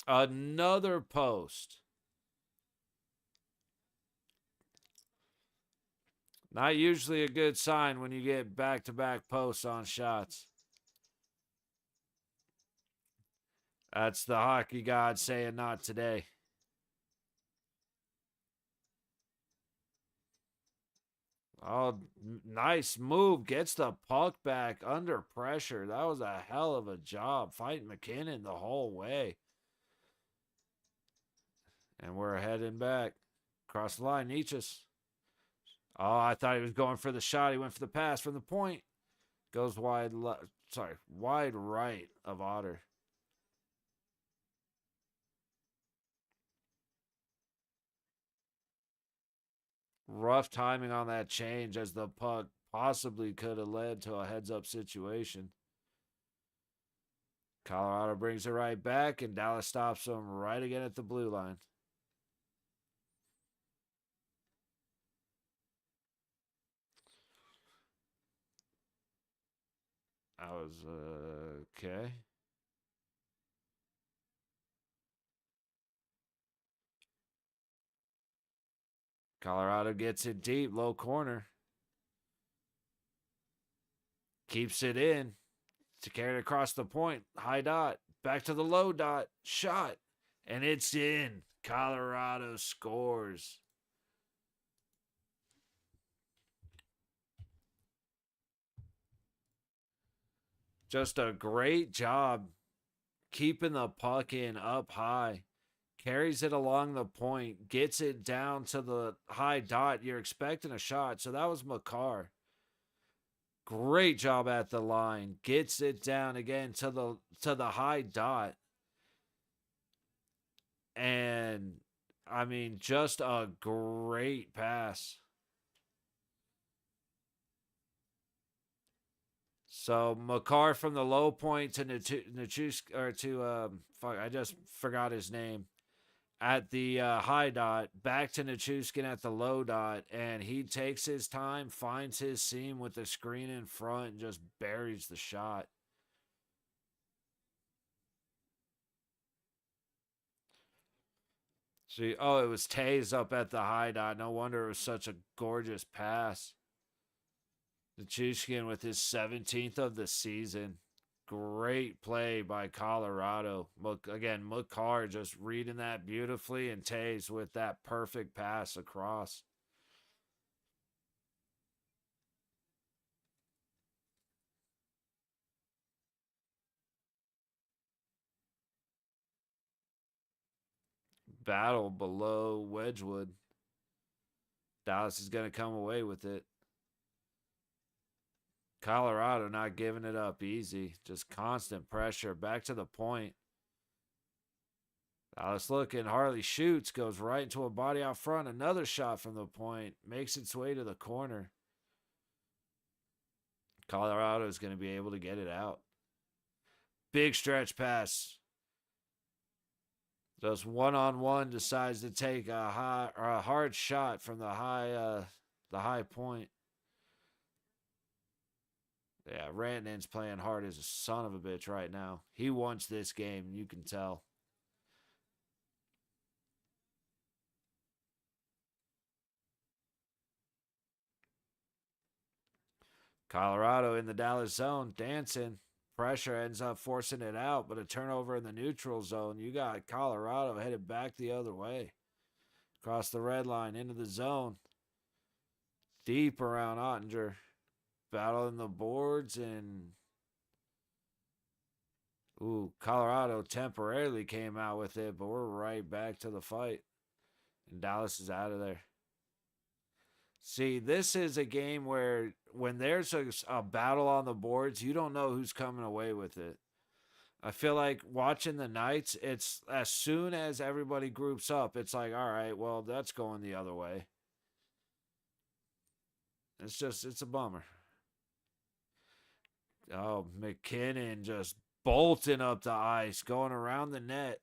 S1: Another post. Not usually a good sign when you get back to back posts on shots. That's the hockey god saying not today. Oh, nice move. Gets the puck back under pressure. That was a hell of a job fighting McKinnon the whole way. And we're heading back. Across the line, Nietzsche's. Oh, I thought he was going for the shot. He went for the pass from the point. Goes wide left. Sorry, wide right of Otter. Rough timing on that change as the puck possibly could have led to a heads up situation. Colorado brings it right back, and Dallas stops them right again at the blue line. I was okay. Colorado gets it deep, low corner. Keeps it in. To carry it across the point. High dot. Back to the low dot. Shot. And it's in. Colorado scores. Just a great job keeping the puck in up high. Carries it along the point. Gets it down to the high dot. You're expecting a shot. So that was Makar. Great job at the line. Gets it down again to the high dot. And I mean, just a great pass. So Makar from the low point to Nichusk or to fuck, I just forgot his name. At the high dot, back to Nichushkin at the low dot, and he takes his time, finds his seam with the screen in front, and just buries the shot. See, oh, it was Tays up at the high dot. No wonder it was such a gorgeous pass. Nichushkin with his 17th of the season. Great play by Colorado. Again, Makar just reading that beautifully, and Tays with that perfect pass across. Battle below Wedgwood. Dallas is going to come away with it. Colorado not giving it up easy. Just constant pressure. Back to the point. Dallas looking. Harley shoots. Goes right into a body out front. Another shot from the point. Makes its way to the corner. Colorado is going to be able to get it out. Big stretch pass. Just one-on-one decides to take a hard shot from the high point. Yeah, Rantanen's playing hard as a son of a bitch right now. He wants this game, you can tell. Colorado in the Dallas zone, dancing. Pressure ends up forcing it out, but a turnover in the neutral zone. You got Colorado headed back the other way. Across the red line, into the zone. Deep around Ottinger. Battling the boards and ooh, Colorado temporarily came out with it, but we're right back to the fight. And Dallas is out of there. See, this is a game where when there's a battle on the boards, you don't know who's coming away with it. I feel like watching the Knights, it's as soon as everybody groups up, it's like, all right, well, that's going the other way. It's a bummer. Oh, McKinnon just bolting up the ice, going around the net.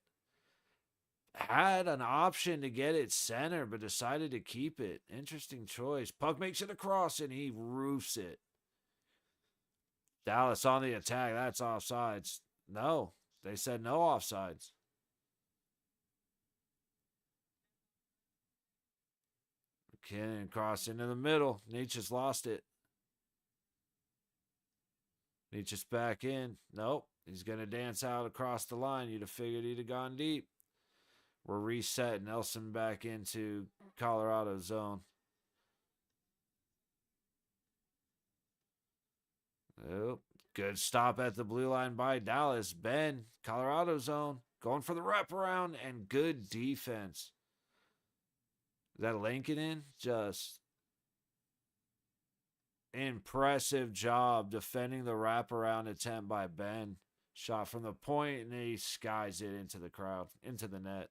S1: had an option to get it center, but decided to keep it. Interesting choice. Puck makes it across, and he roofs it. Dallas on the attack. That's offsides. No, they said no offsides. McKinnon cross into the middle. Nietzsche's lost it. Nietzsche's back in. Nope. He's going to dance out across the line. You'd have figured he'd have gone deep. We're reset. Nelson back into Colorado zone. Oh, good stop at the blue line by Dallas. Ben, Colorado zone, going for the wraparound and good defense. Is that Lincoln? Just impressive job defending the wraparound attempt by Ben. Shot from the point, and he skies it into the crowd, into the net.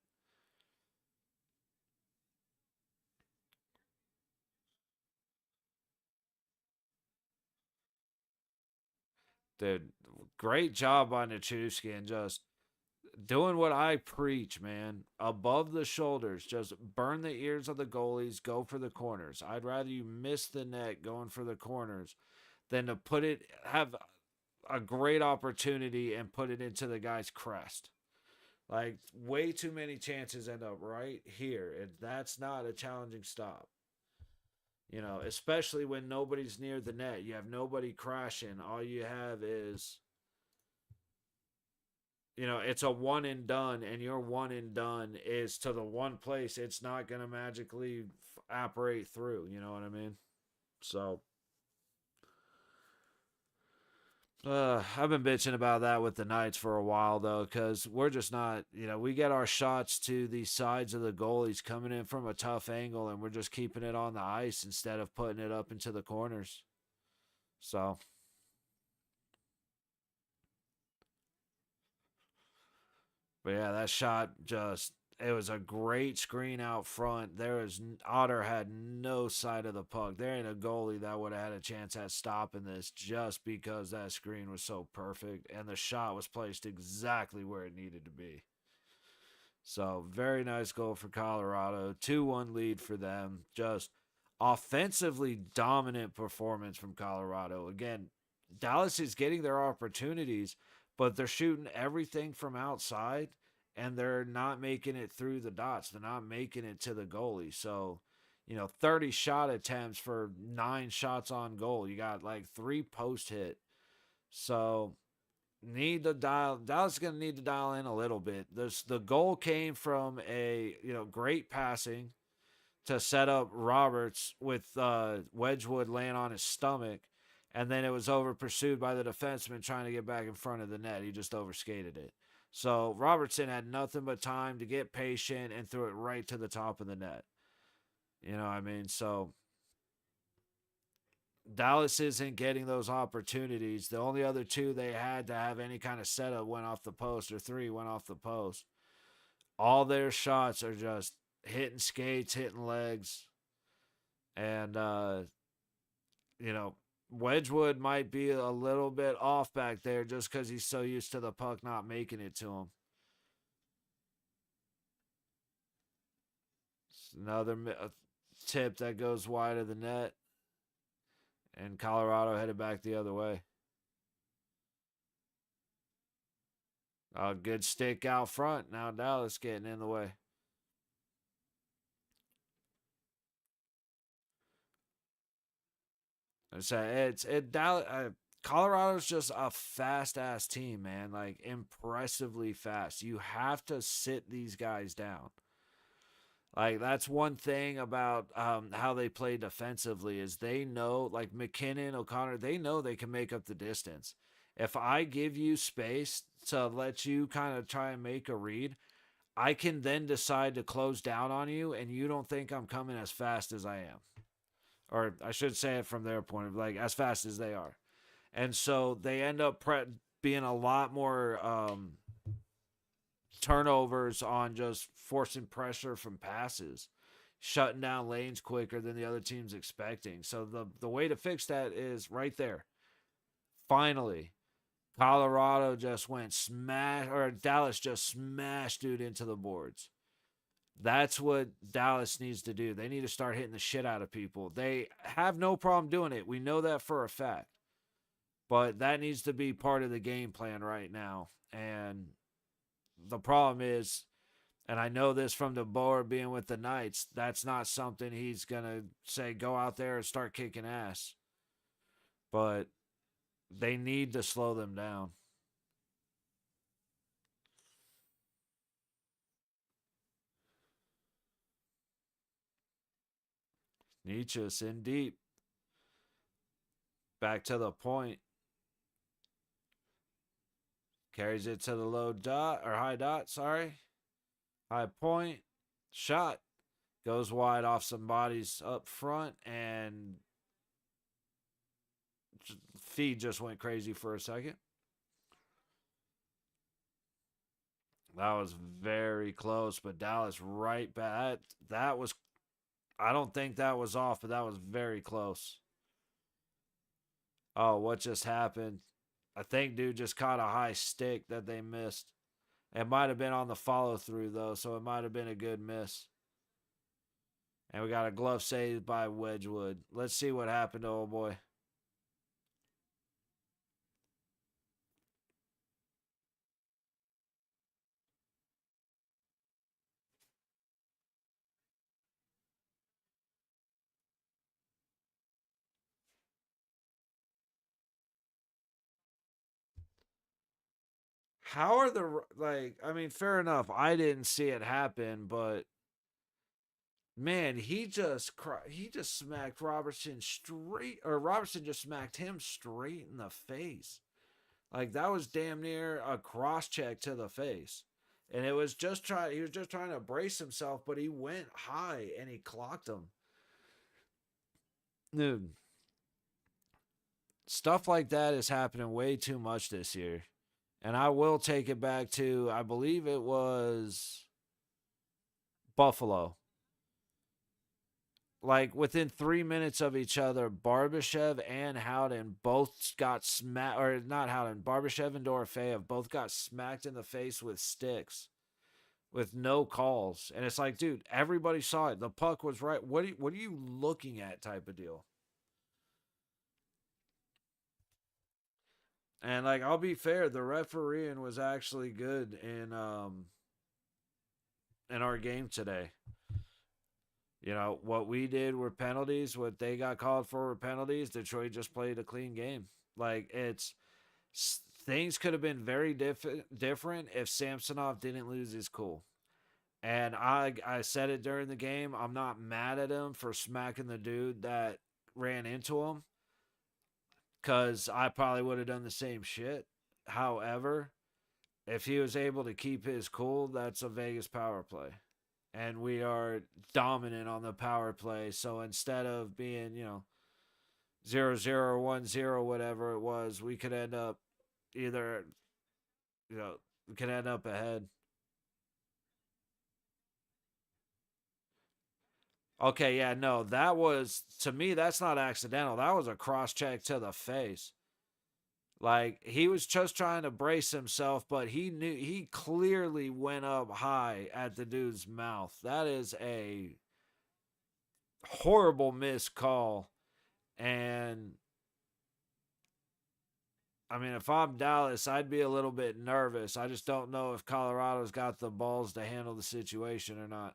S1: Dude, great job by Nichushkin and just doing what I preach, man. Above the shoulders, just burn the ears of the goalies, go for the corners. I'd rather you miss the net going for the corners than to put it, have a great opportunity and put it into the guy's crest. Like, way too many chances end up right here, and that's not a challenging stop. Especially when nobody's near the net. You have nobody crashing. All you have is, it's a one and done, and your one and done is to the one place. It's not going to magically operate through. You know what I mean? So, I've been bitching about that with the Knights for a while, though, because we're just not, we get our shots to the sides of the goalies coming in from a tough angle, and we're just keeping it on the ice instead of putting it up into the corners. So, but yeah, that shot just, it was a great screen out front. Otter had no sight of the puck. There ain't a goalie that would have had a chance at stopping this just because that screen was so perfect and the shot was placed exactly where it needed to be. So, very nice goal for Colorado. 2-1 lead for them. Just offensively dominant performance from Colorado. Again, Dallas is getting their opportunities, but they're shooting everything from outside and they're not making it through the dots. They're not making it to the goalie. So, 30 shot attempts for 9 shots on goal. You got like 3 post hit. So, Dallas is going to need to dial in a little bit. The goal came from a great passing to set up Roberts with Wedgwood laying on his stomach, and then it was over pursued by the defenseman trying to get back in front of the net. He just overskated it. So Robertson had nothing but time to get patient and threw it right to the top of the net. You know what I mean? So Dallas isn't getting those opportunities. The only other 2 they had to have any kind of setup went off the post, or 3 went off the post. All their shots are just hitting skates, hitting legs. And, Wedgwood might be a little bit off back there just because he's so used to the puck not making it to him. It's another tip that goes wide of the net. And Colorado headed back the other way. A good stick out front. Now Dallas getting in the way. I say Dallas. Colorado's just a fast ass team, man. Like impressively fast. You have to sit these guys down. Like that's one thing about how they play defensively is they know, like McKinnon, O'Connor, they know they can make up the distance. If I give you space to let you kind of try and make a read, I can then decide to close down on you, and you don't think I'm coming as fast as I am, or I should say it from their point of like as fast as they are, and so they end up being a lot more turnovers on just forcing pressure from passes, shutting down lanes quicker than the other team's expecting. So the way to fix that is right there. Finally, Colorado just went smash, or Dallas just smashed dude into the boards. That's what Dallas needs to do. They need to start hitting the shit out of people. They have no problem doing it. We know that for a fact. But that needs to be part of the game plan right now. And the problem is, and I know this from the board being with the Knights, that's not something he's going to say, go out there and start kicking ass. But they need to slow them down. Nietzsche's in deep. Back to the point. Carries it to the low dot, or high dot, sorry. High point. Shot. Goes wide off some bodies up front, and feed just went crazy for a second. That was very close, but Dallas right back. That was, I don't think that was off, but that was very close. Oh, what just happened? I think dude just caught a high stick that they missed. It might have been on the follow through though, so it might have been a good miss. And we got a glove saved by Wedgwood. Let's see what happened to old boy. How are the like? I mean, fair enough. I didn't see it happen, but man, he just smacked Robertson straight, or Robertson just smacked him straight in the face. Like that was damn near a cross check to the face. And it was just trying he was just trying to brace himself, but he went high and he clocked him. Dude, stuff like that is happening way too much this year. And I will take it back to I believe it was Buffalo. Like within 3 minutes of each other, Barbashev and Howden both got smacked, or not Howden, Barbashev and Dorofeyev both got smacked in the face with sticks with no calls. And it's like, dude, everybody saw it. The puck was right. What are you looking at type of deal? And like I'll be fair, the refereeing was actually good in our game today. You know, what we did were penalties, what they got called for were penalties. Detroit just played a clean game. Like it's things could have been very different if Samsonov didn't lose his cool. And I said it during the game. I'm not mad at him for smacking the dude that ran into him because I probably would have done the same shit. However, if he was able to keep his cool, that's a Vegas power play. And we are dominant on the power play. So instead of being, 0-0 or 1-0, whatever it was, we could end up either, we could end up ahead. Okay, yeah, no, that was to me. That's not accidental. That was a cross check to the face. Like he was just trying to brace himself, but he clearly went up high at the dude's mouth. That is a horrible missed call. And I mean, if I'm Dallas, I'd be a little bit nervous. I just don't know if Colorado's got the balls to handle the situation or not.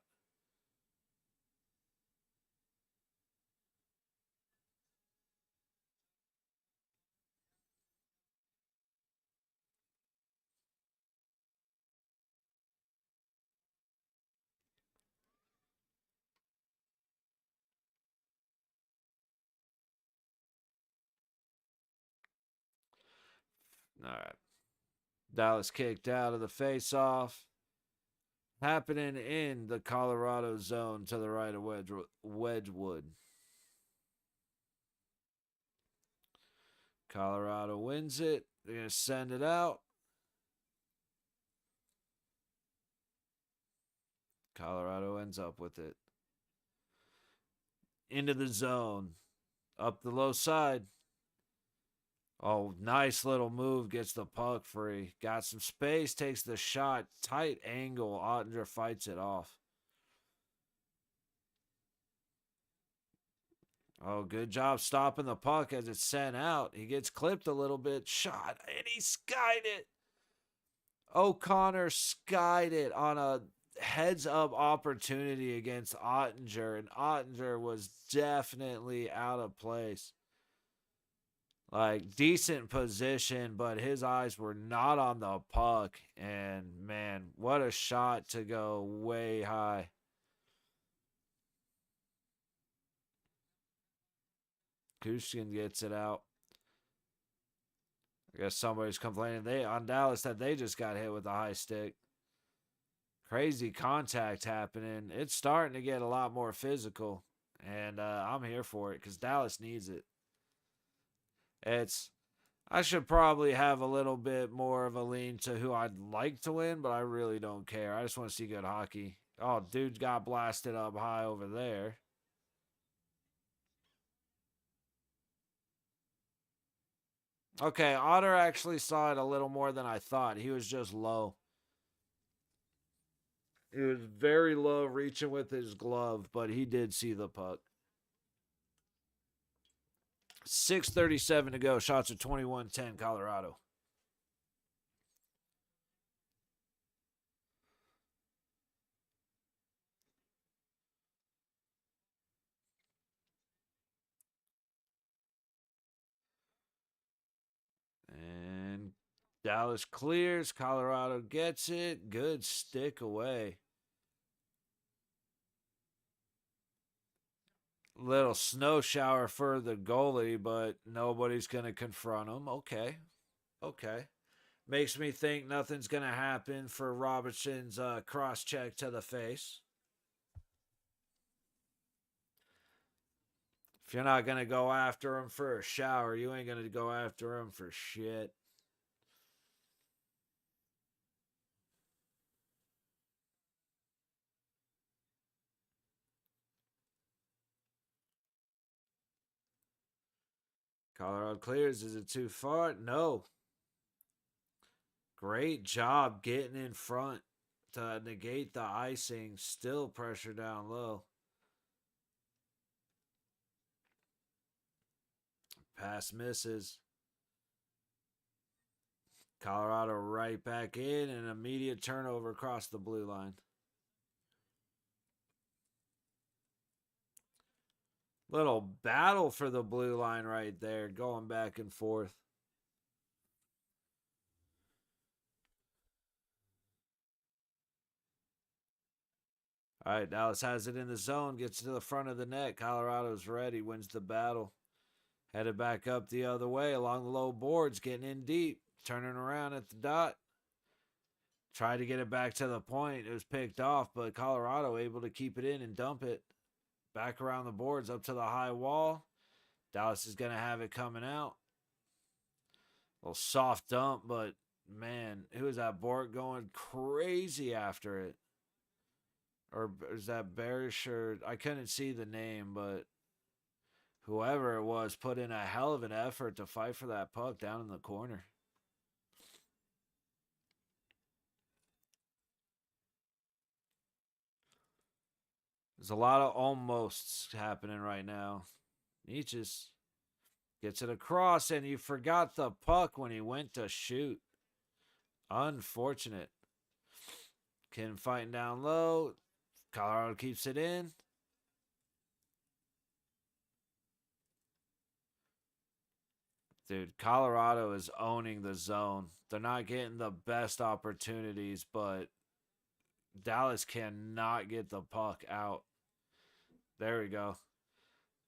S1: All right. Dallas kicked out of the face-off. Happening in the Colorado zone to the right of Wedgwood. Colorado wins it. They're going to send it out. Colorado ends up with it. Into the zone. Up the low side. Oh, nice little move. Gets the puck free. Got some space. Takes the shot. Tight angle. Ottinger fights it off. Oh, good job stopping the puck as it's sent out. He gets clipped a little bit, shot, and he skied it. O'Connor skied it on a heads up opportunity against Ottinger, and Ottinger was definitely out of place. Like, decent position, but his eyes were not on the puck. And man, what a shot to go way high. Kushkin gets it out. I guess somebody's complaining they on Dallas that they just got hit with a high stick. Crazy contact happening. It's starting to get a lot more physical, and I'm here for it because Dallas needs it. It's I should probably have a little bit more of a lean to who I'd like to win, but I really don't care. I just want to see good hockey. Oh, dude got blasted up high over there. Okay, Otter actually saw it a little more than I thought. He was just low. He was very low, reaching with his glove, but he did see the puck. 6:37 to go. Shots are 21-10, Colorado. And Dallas clears. Colorado gets it. Good stick away. Little snow shower for the goalie, but nobody's going to confront him. Okay. Okay. Makes me think nothing's going to happen for Robertson's cross check to the face. If you're not going to go after him for a shower, you ain't going to go after him for shit. Colorado clears. Is it too far? No. Great job getting in front to negate the icing. Still pressure down low. Pass misses. Colorado right back in, and an immediate turnover across the blue line. Little battle for the blue line right there, going back and forth. All right, Dallas has it in the zone, gets to the front of the net. Colorado's ready, wins the battle. Headed back up the other way along the low boards, getting in deep, turning around at the dot. Tried to get it back to the point. It was picked off, but Colorado able to keep it in and dump it. Back around the boards up to the high wall. Dallas is going to have it coming out. A little soft dump, but man, who is that? Bork going crazy after it. Or is that Barish? Or I couldn't see the name, but whoever it was put in a hell of an effort to fight for that puck down in the corner. There's a lot of almosts happening right now. Nietzsche's gets it across, and he forgot the puck when he went to shoot. Unfortunate. Kim fighting down low. Colorado keeps it in. Dude, Colorado is owning the zone. They're not getting the best opportunities, but Dallas cannot get the puck out. There we go.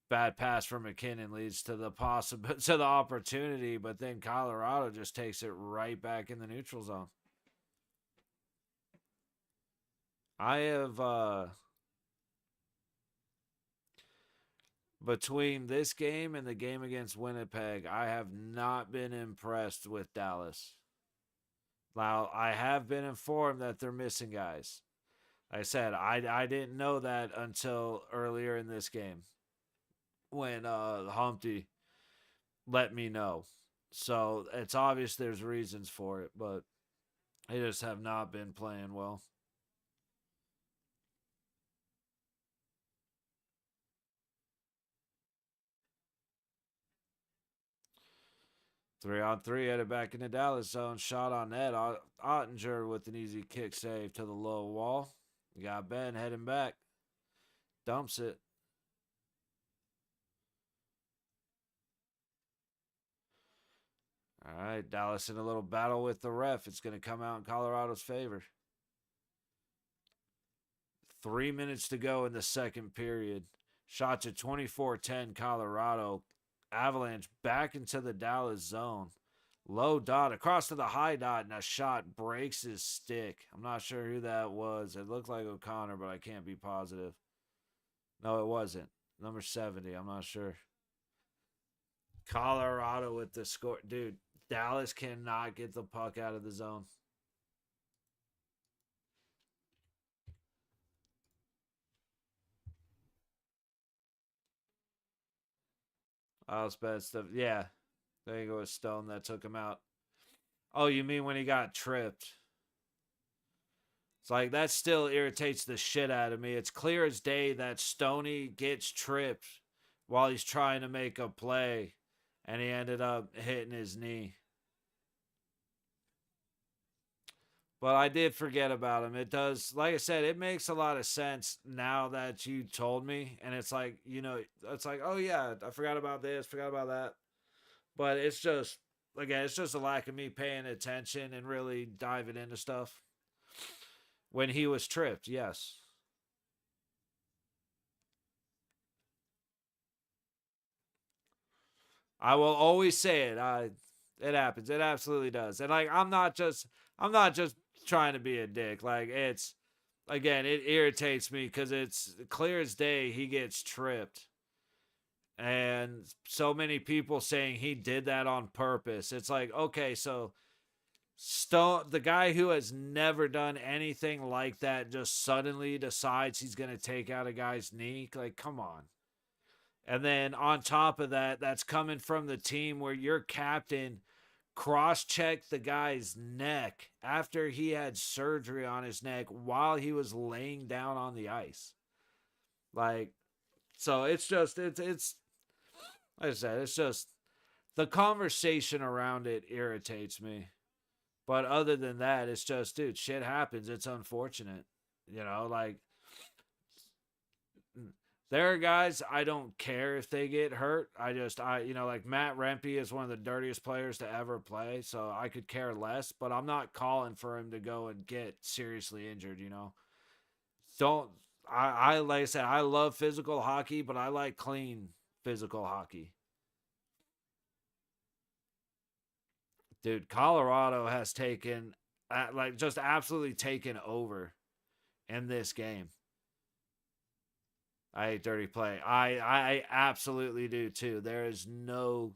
S1: Bad pass from McKinnon leads to the to the opportunity, but then Colorado just takes it right back in the neutral zone. I have between this game and the game against Winnipeg, I have not been impressed with Dallas. Now, I have been informed that they're missing guys. Like I said, I didn't know that until earlier in this game when Humpty let me know. So it's obvious there's reasons for it, but they just have not been playing well. 3-on-3, headed back in the Dallas zone. Shot on net. Ottinger with an easy kick save to the low wall. You got Ben heading back. Dumps it. All right, Dallas in a little battle with the ref. It's going to come out in Colorado's favor. 3 minutes to go in the second period. Shots at 24-10 Colorado. Avalanche back into the Dallas zone. Low dot across to the high dot, and a shot breaks his stick. I'm not sure who that was. It looked like O'Connor, but I can't be positive. No, it wasn't. Number 70. I'm not sure. Colorado with the score. Dude, Dallas cannot get the puck out of the zone. I'll bet stuff. Yeah. There you go with Stone that took him out. Oh, you mean when he got tripped? It's like that still irritates the shit out of me. It's clear as day that Stoney gets tripped while he's trying to make a play, and he ended up hitting his knee. But I did forget about him. It does, like I said, it makes a lot of sense now that you told me. And it's like, it's like, oh yeah, I forgot about this, forgot about that. But it's just, again, it's just a lack of me paying attention and really diving into stuff. When he was tripped, yes. I will always say it. It happens. It absolutely does. And like I'm not just trying to be a dick. Like it's again, it irritates me because it's clear as day he gets tripped. And so many people saying he did that on purpose. It's like, okay, so Stone, the guy who has never done anything like that, just suddenly decides he's going to take out a guy's knee. Like, come on. And then on top of that, that's coming from the team where your captain cross-checked the guy's neck after he had surgery on his neck while he was laying down on the ice. Like, so it's just it's like I said, it's just the conversation around it irritates me. But other than that, it's just, dude, shit happens. It's unfortunate. Like there are guys I don't care if they get hurt. Like Matt Rempe is one of the dirtiest players to ever play, so I could care less. But I'm not calling for him to go and get seriously injured. Don't I like I said, I love physical hockey, but I like clean physical hockey. Dude, Colorado has taken like just absolutely taken over in this game. I hate dirty play. I absolutely do too. There is no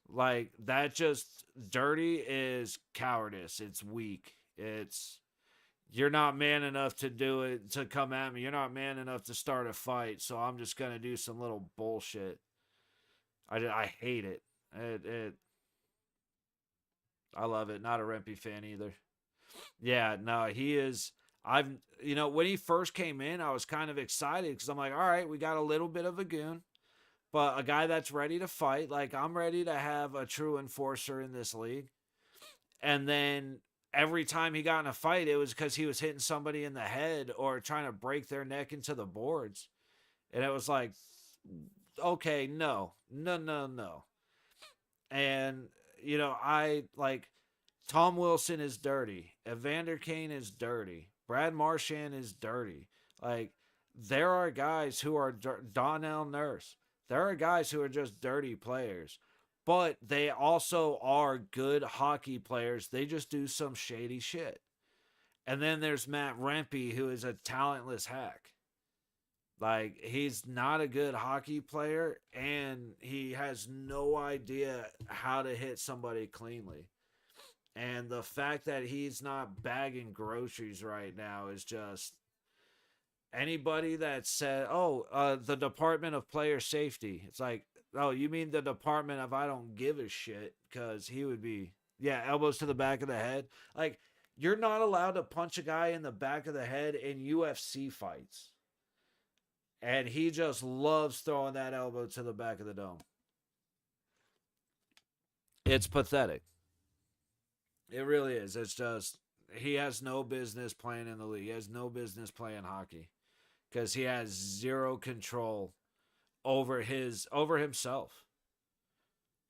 S1: like that just dirty is cowardice. It's weak. It's you're not man enough to do it to come at me. You're not man enough to start a fight, so I'm just gonna do some little bullshit. I hate it. I love it. Not a Rempy fan either. Yeah, no, he is. I've when he first came in, I was kind of excited because I'm like, all right, we got a little bit of a goon, but a guy that's ready to fight. Like I'm ready to have a true enforcer in this league. And then every time he got in a fight, it was because he was hitting somebody in the head or trying to break their neck into the boards, and it was like, okay, no, no, no, no. And I like Tom Wilson is dirty. Evander Kane is dirty. Brad Marchand is dirty. Like there are guys who are Donnell Nurse. There are guys who are just dirty players, but they also are good hockey players. They just do some shady shit. And then there's Matt Rempe, who is a talentless hack. Like he's not a good hockey player, and he has no idea how to hit somebody cleanly. And the fact that he's not bagging groceries right now is just anybody that said, "Oh, the Department of Player Safety." It's like, "Oh, you mean the Department of I don't give a shit?" Because he would be, yeah, elbows to the back of the head. Like you're not allowed to punch a guy in the back of the head in UFC fights, and he just loves throwing that elbow to the back of the dome. It's pathetic. It really is. It's just he has no business playing in the league. He has no business playing hockey because he has zero control over himself.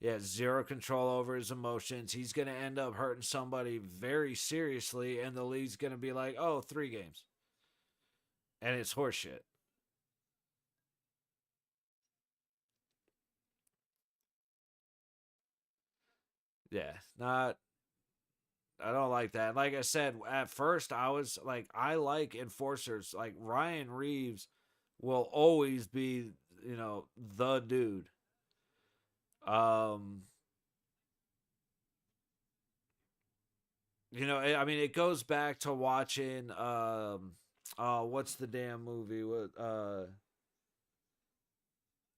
S1: He has zero control over his emotions. He's going to end up hurting somebody very seriously, and the league's going to be like, "Oh, 3 games," and it's horseshit. Yeah, not. I don't like that. Like I said, at first I was like, I like enforcers. Like Ryan Reeves will always be, the dude. Um, I mean, it goes back to watching what's the damn movie? What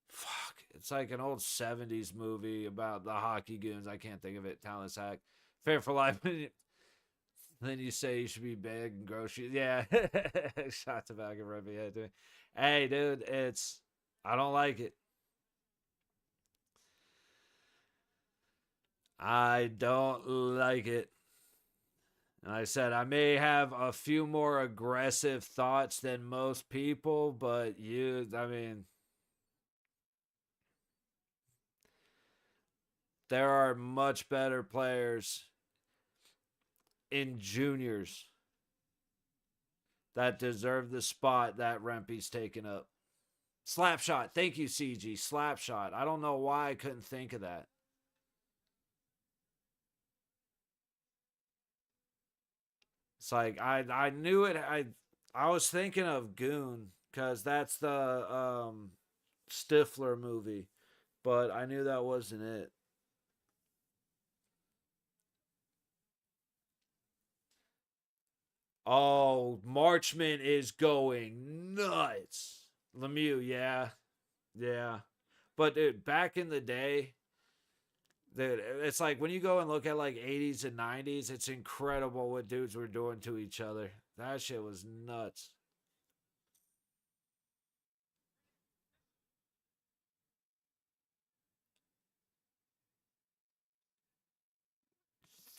S1: fuck. It's like an old 70s movie about the hockey goons. I can't think of it. Talent hack. Fair for life. Then you say you should be bagging groceries. Yeah. Shot tobacco right behind me. Hey, dude, I don't like it. I don't like it. And I said I may have a few more aggressive thoughts than most people, but I mean, there are much better players in juniors that deserve the spot that Rempe's taken up. Slapshot. Thank you, CG. Slapshot. I don't know why I couldn't think of that. It's like I knew it. I was thinking of Goon because that's the Stifler movie, but I knew that wasn't it. Oh, Marchman is going nuts. Lemieux, yeah, yeah. But dude, back in the day, dude, it's like when you go and look at like 80s and 90s, it's incredible what dudes were doing to each other. That shit was nuts.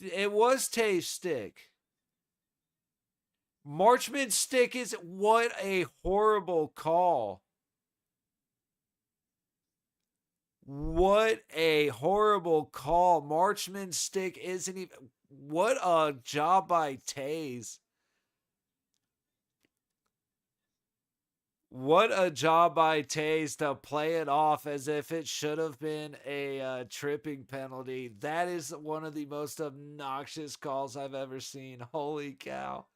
S1: It was Taste Stick. Marchman Stick is what a horrible call. What a horrible call. Marchman Stick isn't even. What a job by Taze. What a job by Taze to play it off as if it should have been a tripping penalty. That is one of the most obnoxious calls I've ever seen. Holy cow.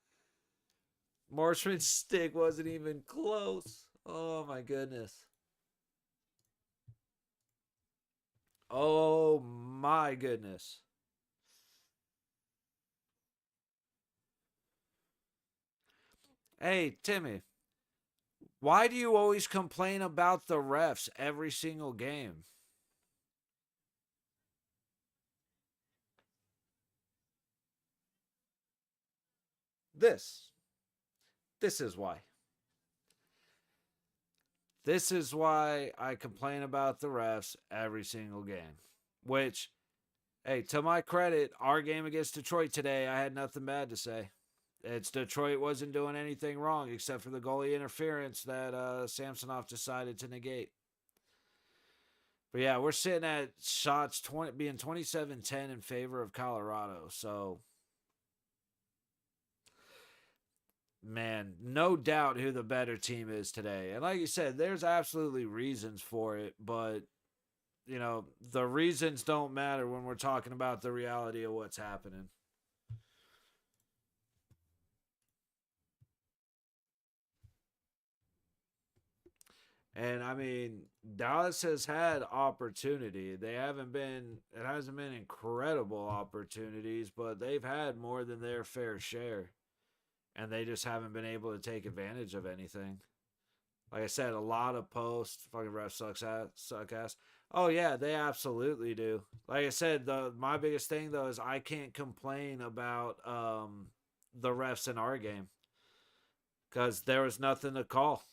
S1: Marchman Stick wasn't even close. Oh my goodness. Oh my goodness. Hey, Timmy, why do you always complain about the refs every single game? This. This is why. This is why I complain about the refs every single game. Which, hey, to my credit, our game against Detroit today, I had nothing bad to say. It's Detroit wasn't doing anything wrong except for the goalie interference that Samsonov decided to negate. But yeah, we're sitting at shots 20 being 27-10 in favor of Colorado. So man, no doubt who the better team is today. And like you said, there's absolutely reasons for it, but the reasons don't matter when we're talking about the reality of what's happening. And I mean, Dallas has had opportunity. It hasn't been incredible opportunities, but they've had more than their fair share. And they just haven't been able to take advantage of anything. Like I said, a lot of posts. Fucking ref suck ass. Oh yeah, they absolutely do. Like I said, my biggest thing though is I can't complain about the refs in our game because there was nothing to call.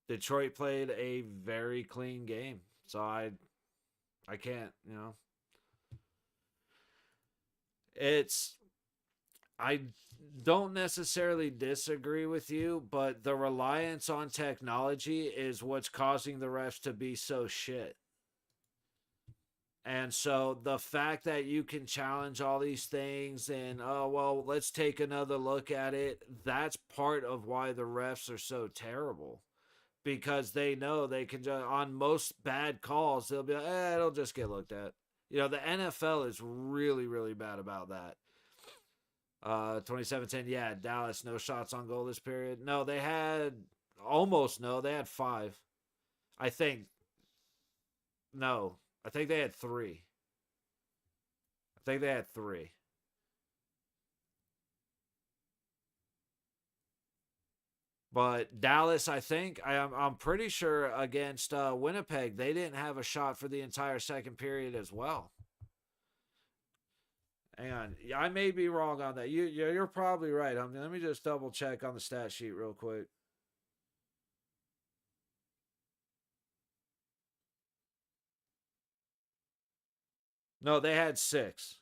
S1: Detroit played a very clean game, so I can't. It's I don't necessarily disagree with you, but the reliance on technology is what's causing the refs to be so shit. And so the fact that you can challenge all these things and, oh, well, let's take another look at it, that's part of why the refs are so terrible. Because they know they can just, on most bad calls, they'll be like, it'll just get looked at. You know, the NFL is really, really bad about that. 2017, yeah, Dallas, no shots on goal this period. No, they had almost no, they had five. I think, no, I think they had three. I think they had three. But Dallas, I think I'm pretty sure against Winnipeg, they didn't have a shot for the entire second period as well. Hang on, I may be wrong on that. You're probably right. Let me just double check on the stat sheet real quick. No, they had six.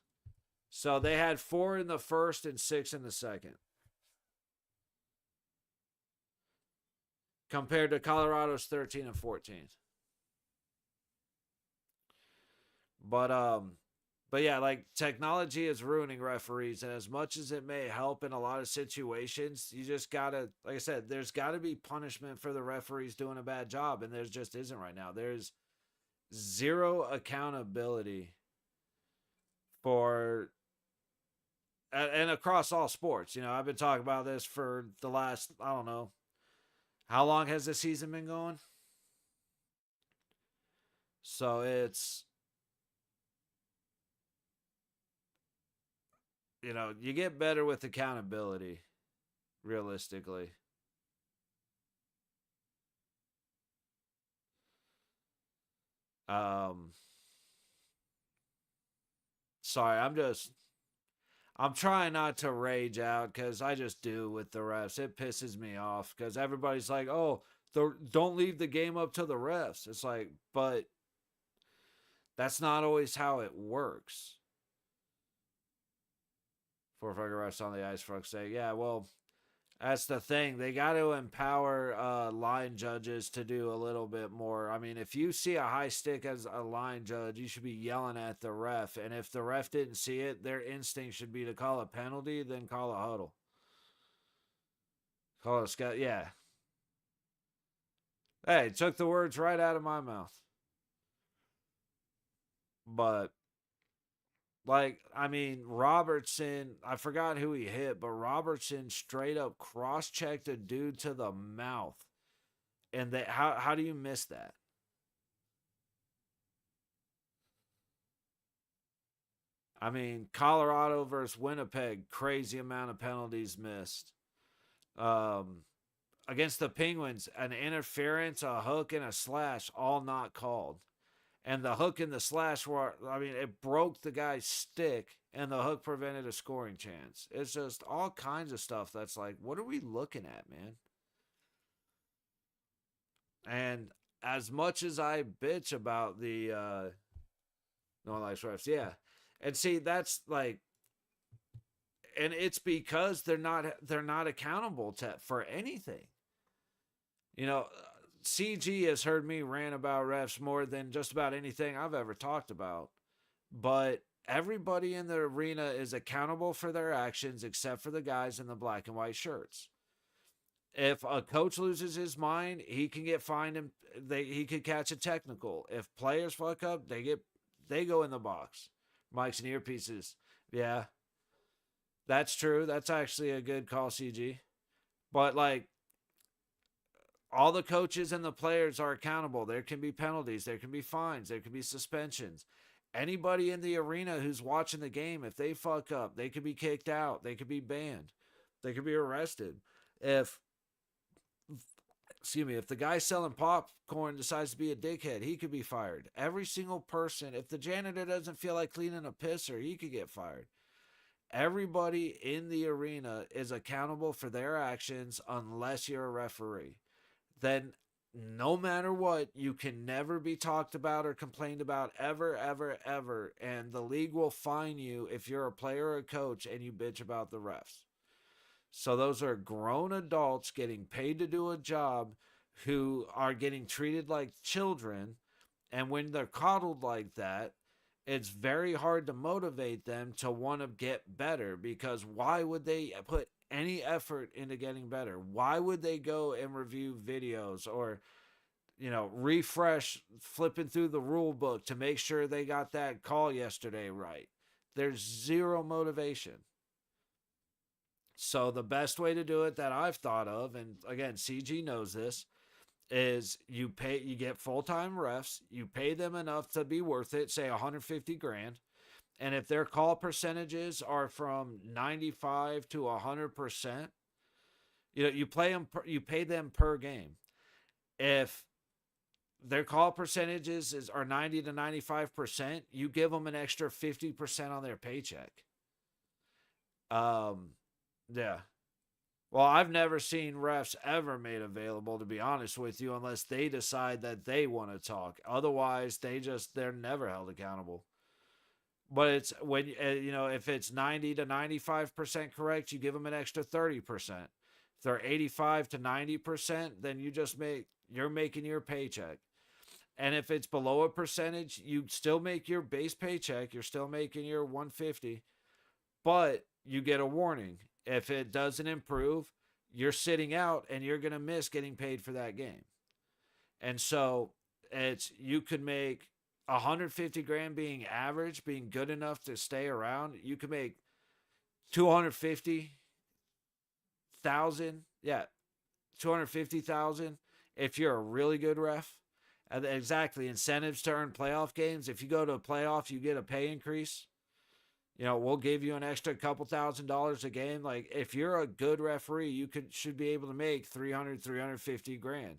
S1: So they had four in the first and six in the second, compared to Colorado's 13 and 14. But but yeah, like technology is ruining referees, and as much as it may help in a lot of situations, you just gotta, like I said, there's gotta be punishment for the referees doing a bad job, and there just isn't right now. There's zero accountability for and across all sports. You know, I've been talking about this for the last, I don't know, how long has the season been going? So it's, you know, you get better with accountability, realistically. Um, sorry, I'm trying not to rage out because I just do with the refs. It pisses me off because everybody's like, "Oh, don't leave the game up to the refs." It's like, but that's not always how it works. For fucking refs on the ice, fuck's sake. Yeah, well, that's the thing. They got to empower line judges to do a little bit more. I mean, if you see a high stick as a line judge, you should be yelling at the ref. And if the ref didn't see it, their instinct should be to call a penalty, then call a huddle. Call a scout. Yeah. Hey, took the words right out of my mouth. But like, I mean, Robertson, I forgot who he hit, but Robertson straight up cross checked a dude to the mouth. And how do you miss that? I mean, Colorado versus Winnipeg, crazy amount of penalties missed. Um, Against the Penguins, an interference, a hook, and a slash, all not called. And the hook and the slash were, I mean, it broke the guy's stick, and the hook prevented a scoring chance. It's just all kinds of stuff that's like, what are we looking at, man? And as much as I bitch about the no one likes refs, yeah. And see, that's like, and it's because they're not accountable to for anything. You know, CG has heard me rant about refs more than just about anything I've ever talked about. But everybody in the arena is accountable for their actions except for the guys in the black and white shirts. If a coach loses his mind, he can get fined and he could catch a technical. If players fuck up, they go in the box. Mics and earpieces. Yeah, that's true. That's actually a good call, CG. But like, all the coaches and the players are accountable. There can be penalties, there can be fines, there can be suspensions. Anybody in the arena who's watching the game, if they fuck up, they could be kicked out, they could be banned, they could be arrested. If excuse me, if the guy selling popcorn decides to be a dickhead, he could be fired. Every single person, if the janitor doesn't feel like cleaning a pisser, he could get fired. Everybody in the arena is accountable for their actions unless you're a referee. Then no matter what, you can never be talked about or complained about ever, ever, ever. And the league will fine you if you're a player or a coach and you bitch about the refs. So those are grown adults getting paid to do a job who are getting treated like children. And when they're coddled like that, it's very hard to motivate them to want to get better, because why would they put any effort into getting better? Why would they go and review videos or, refresh flipping through the rule book to make sure they got that call yesterday right? There's zero motivation. So the best way to do it that I've thought of, and again, CG knows this, is you get full-time refs, you pay them enough to be worth it, say 150 grand. And if their call percentages are from 95 to 100%, you pay them per game. If their call percentages are 90 to 95%, you give them an extra 50% on their paycheck. Yeah. Well, I've never seen refs ever made available, to be honest with you, unless they decide that they want to talk. Otherwise, they're never held accountable. But it's when, if it's 90 to 95% correct, you give them an extra 30%. If they're 85 to 90%, then you're making your paycheck. And if it's below a percentage, you still make your base paycheck. You're still making your 150, but you get a warning. If it doesn't improve, you're sitting out and you're going to miss getting paid for that game. And so you could make 150 grand being average, being good enough to stay around. You could make 250,000. Yeah, 250,000 if you're a really good ref. And exactly, incentives to earn playoff games. If you go to a playoff, you get a pay increase. We'll give you an extra couple $1,000s a game. Like, if you're a good referee, you should be able to make 350 grand.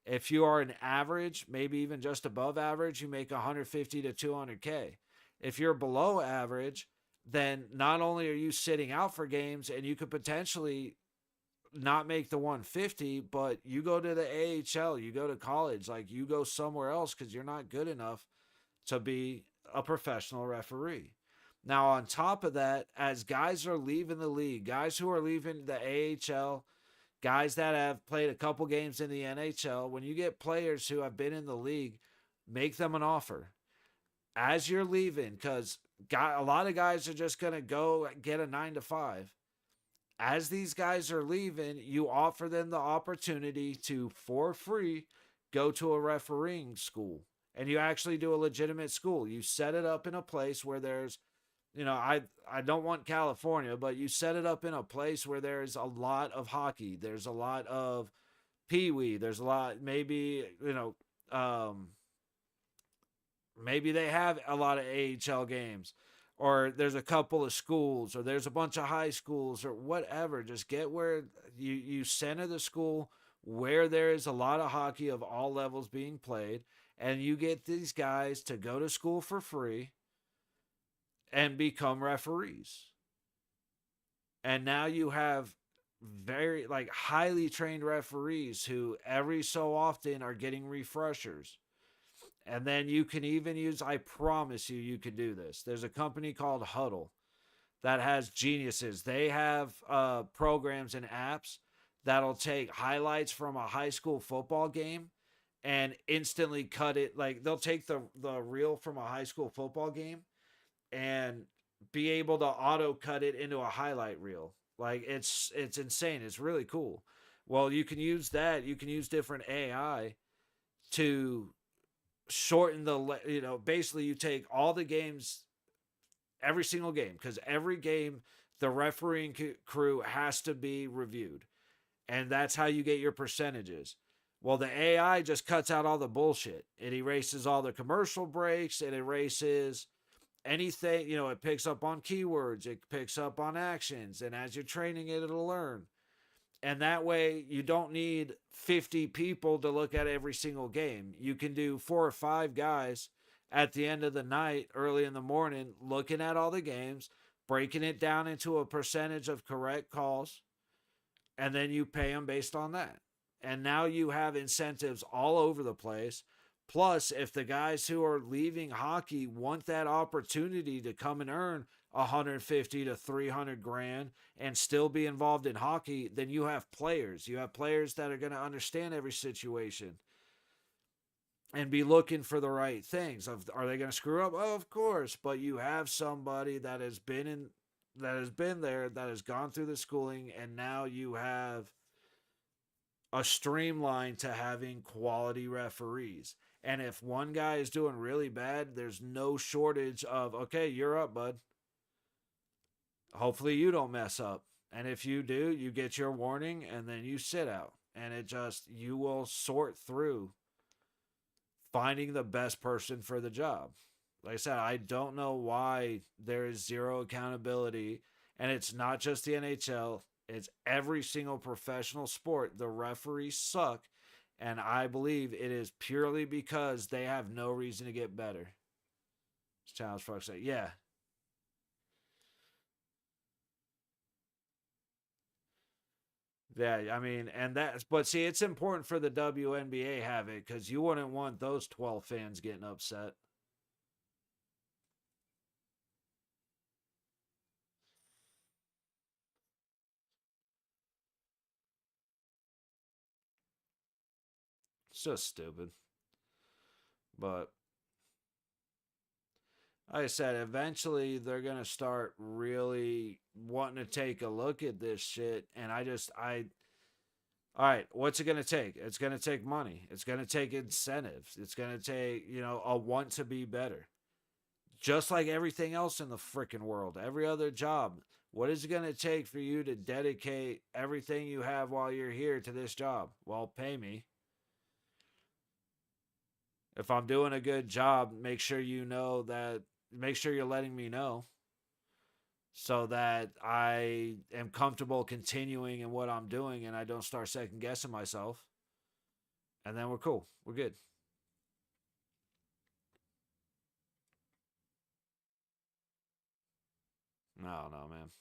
S1: If you are an average, maybe even just above average, you make 150 to 200K. If you're below average, then not only are you sitting out for games and you could potentially not make the 150, but you go to the AHL, you go to college, like you go somewhere else because you're not good enough to be a professional referee. Now, on top of that, as guys are leaving the league, guys who are leaving the AHL, guys that have played a couple games in the NHL, when you get players who have been in the league, make them an offer as you're leaving, because a lot of guys are just going to go get a 9 to 5. As these guys are leaving, you offer them the opportunity to, for free, go to a refereeing school. And you actually do a legitimate school. You set it up in a place where there's, I don't want California, but you set it up in a place where there's a lot of hockey. There's a lot of peewee. There's a lot, maybe, maybe they have a lot of AHL games, or there's a couple of schools, or there's a bunch of high schools, or whatever. Just get where you center the school where there is a lot of hockey of all levels being played, and you get these guys to go to school for free and become referees. And now you have very highly trained referees who every so often are getting refreshers. And then you can even use, I promise you can do this. There's a company called Huddle that has geniuses. They have programs and apps that'll take highlights from a high school football game and instantly cut it. Like, they'll take the reel from a high school football game and be able to auto cut it into a highlight reel. Like, it's insane. It's really cool. Well, you can use that. You can use different AI to shorten basically you take all the games, every single game, because every game the refereeing crew has to be reviewed, and that's how you get your percentages. Well, the AI just cuts out all the bullshit. It erases all the commercial breaks. It erases anything, it picks up on keywords. It picks up on actions. And as you're training it, it'll learn. And that way, you don't need 50 people to look at every single game. You can do 4 or 5 guys at the end of the night, early in the morning, looking at all the games, breaking it down into a percentage of correct calls, and then you pay them based on that. And now you have incentives all over the place. Plus, if the guys who are leaving hockey want that opportunity to come and earn 150 to 300 grand and still be involved in hockey, then you have players. You have players that are going to understand every situation and be looking for the right things. Are they going to screw up? Oh, of course, but you have somebody that has been there, that has gone through the schooling, and now you have a streamline to having quality referees. And if one guy is doing really bad, there's no shortage of, okay, you're up, bud. Hopefully you don't mess up. And if you do, you get your warning and then you sit out. And you will sort through finding the best person for the job. Like I said, I don't know why there is zero accountability. And it's not just the NHL, it's every single professional sport. The referees suck. And I believe it is purely because they have no reason to get better. Challenge folks say, yeah. Yeah, I mean, but see, it's important for the WNBA have it because you wouldn't want those 12 fans getting upset. It's just stupid. But like I said, eventually they're gonna start really wanting to take a look at this shit, and all right, what's it gonna take? It's gonna take money. It's gonna take incentives. It's gonna take a want to be better. Just like everything else in the freaking world, every other job. What is it going to take for you to dedicate everything you have while you're here to this job? Well, pay me. If I'm doing a good job, make sure you're letting me know so that I am comfortable continuing in what I'm doing and I don't start second guessing myself. And then we're cool. We're good. No, no, man.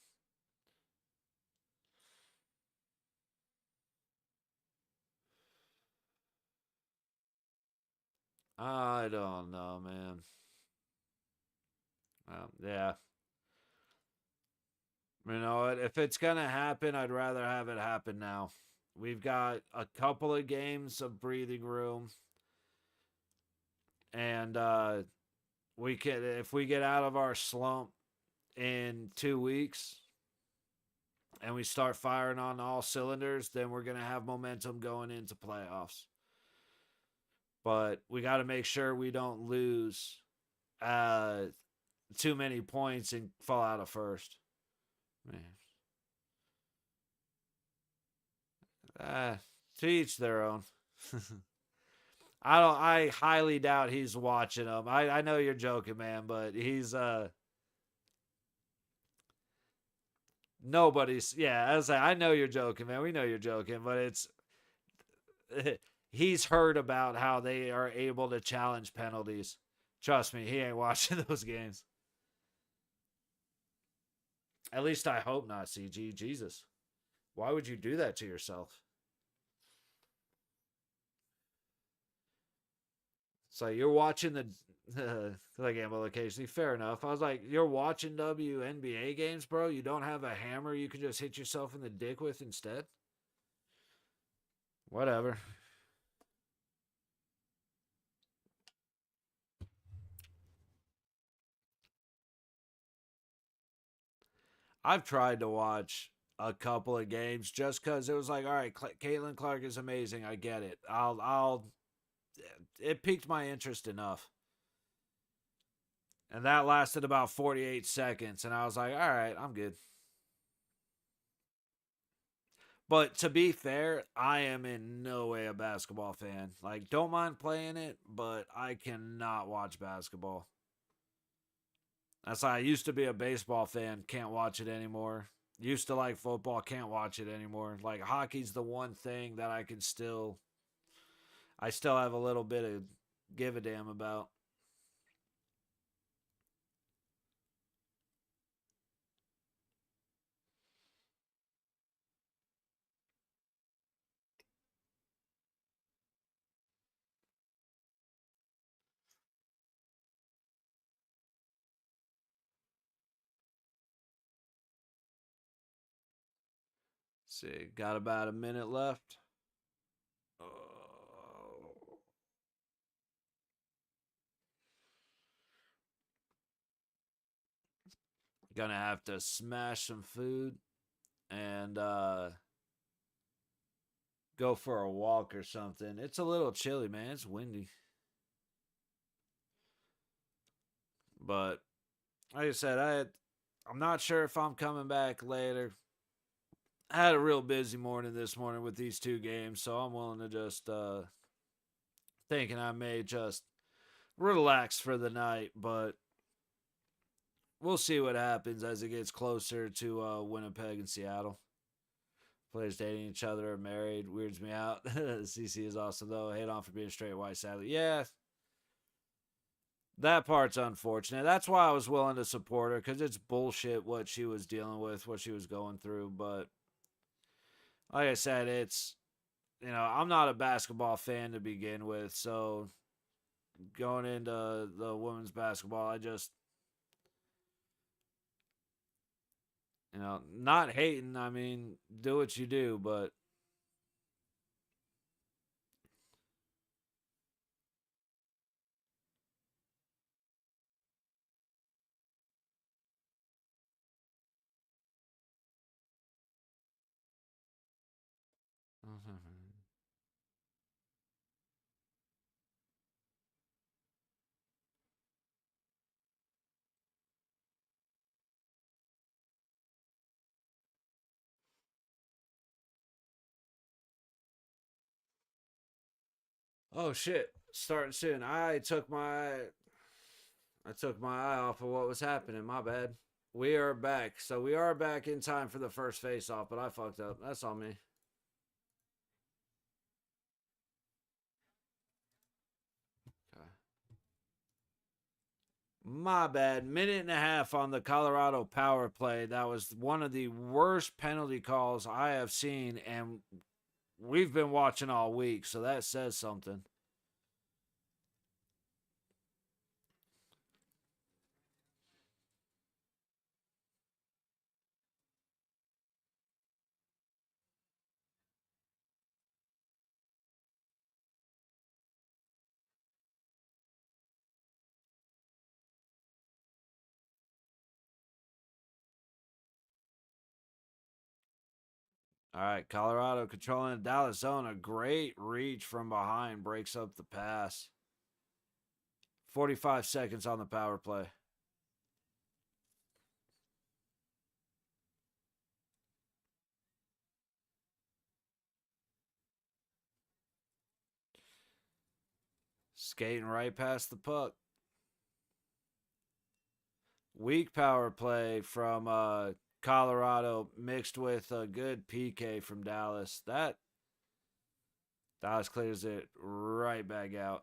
S1: I don't know, man. Yeah. You know what? If it's going to happen, I'd rather have it happen now. We've got a couple of games of breathing room. And if we get out of our slump in 2 weeks and we start firing on all cylinders, then we're going to have momentum going into playoffs. But we got to make sure we don't lose uh, too many points and fall out of first. Man. Uh, to each their own. I highly doubt he's watching them. I know you're joking, man, but he's nobody's yeah, I know you're joking, man. We know you're joking, but it's he's heard about how they are able to challenge penalties. Trust me, he ain't watching those games. At least I hope not, CG. Jesus. Why would you do that to yourself? So you're watching the I gamble occasionally. Fair enough. I was like, you're watching WNBA games, bro. You don't have a hammer you can just hit yourself in the dick with instead. Whatever. I've tried to watch a couple of games just because it was like, all right, Caitlin Clark is amazing. I get it. It piqued my interest enough. And that lasted about 48 seconds. And I was like, all right, I'm good. But to be fair, I am in no way a basketball fan. Like, don't mind playing it, but I cannot watch basketball. That's why I used to be a baseball fan, can't watch it anymore. Used to like football, can't watch it anymore. Like hockey's the one thing that I still have a little bit of give a damn about. See, got about a minute left. Oh. Gonna have to smash some food and go for a walk or something. It's a little chilly, man. It's windy. But like I said, I'm not sure if I'm coming back later. I had a real busy morning this morning with these two games, so I'm willing to just thinking I may just relax for the night, but we'll see what happens as it gets closer to Winnipeg and Seattle. Players dating each other or married weirds me out. CC is awesome though. Hate on for being straight white, sadly. Yeah, that part's unfortunate. That's why I was willing to support her because it's bullshit what she was dealing with, what she was going through. But like I said, it's I'm not a basketball fan to begin with, so going into the women's basketball, I just not hating. I mean, do what you do, but oh shit, starting soon. I took my eye off of what was happening. My bad. We are back. So we are back in time for the first face off, but I fucked up. That's on me. Okay. My bad. Minute and a half on the Colorado power play. That was one of the worst penalty calls I have seen, and we've been watching all week, so that says something. All right, Colorado controlling Dallas zone. A great reach from behind breaks up the pass. 45 seconds on the power play. Skating right past the puck. Weak power play from Colorado mixed with a good PK from Dallas. That Dallas clears it right back out.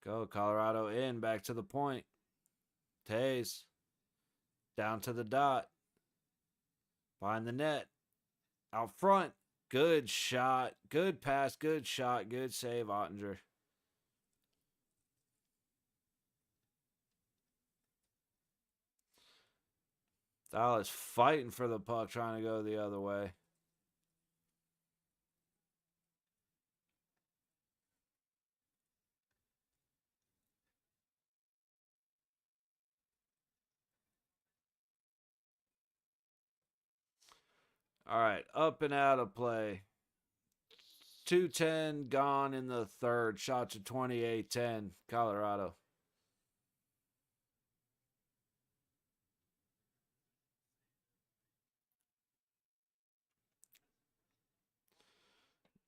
S1: Go Colorado in, back to the point. Tays down to the dot. Behind the net. Out front. Good shot. Good pass. Good shot. Good save, Ottinger. Dallas fighting for the puck, trying to go the other way. All right, up and out of play. 2:10 gone in the third. Shot to 28-10, Colorado.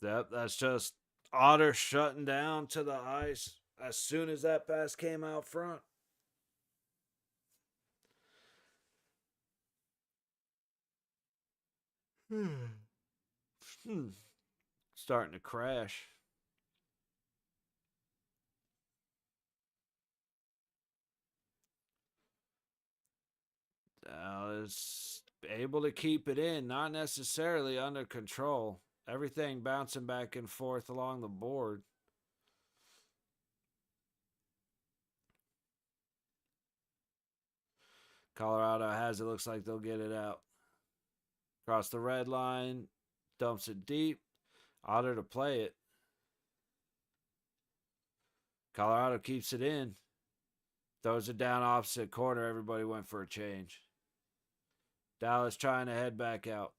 S1: Yep, that's just Otter shutting down to the ice as soon as that pass came out front. Starting to crash. Is able to keep it in, not necessarily under control. Everything bouncing back and forth along the board. Colorado has it. Looks like they'll get it out. Across the red line. Dumps it deep. Otter to play it. Colorado keeps it in. Throws it down opposite corner. Everybody went for a change. Dallas trying to head back out.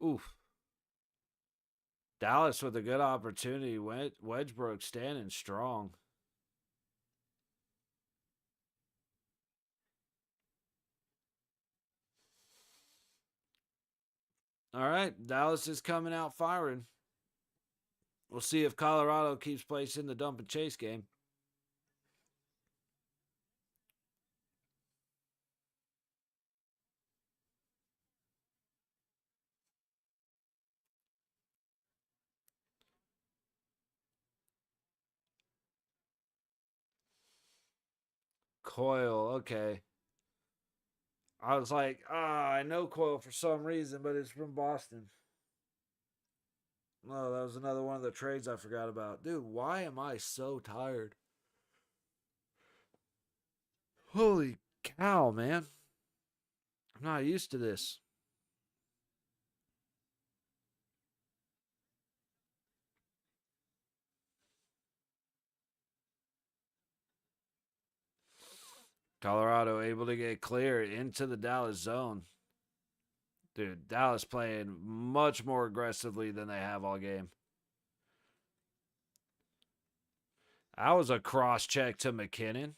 S1: Oof. Dallas with a good opportunity. Wedgebrook standing strong. All right. Dallas is coming out firing. We'll see if Colorado keeps placing the dump and chase game. Coyle, okay. I was like, I know Coyle for some reason, but it's from Boston. Oh, that was another one of the trades I forgot about. Dude, why am I so tired? Holy cow, man. I'm not used to this. Colorado able to get clear into the Dallas zone. Dude, Dallas playing much more aggressively than they have all game. That was a cross check to McKinnon.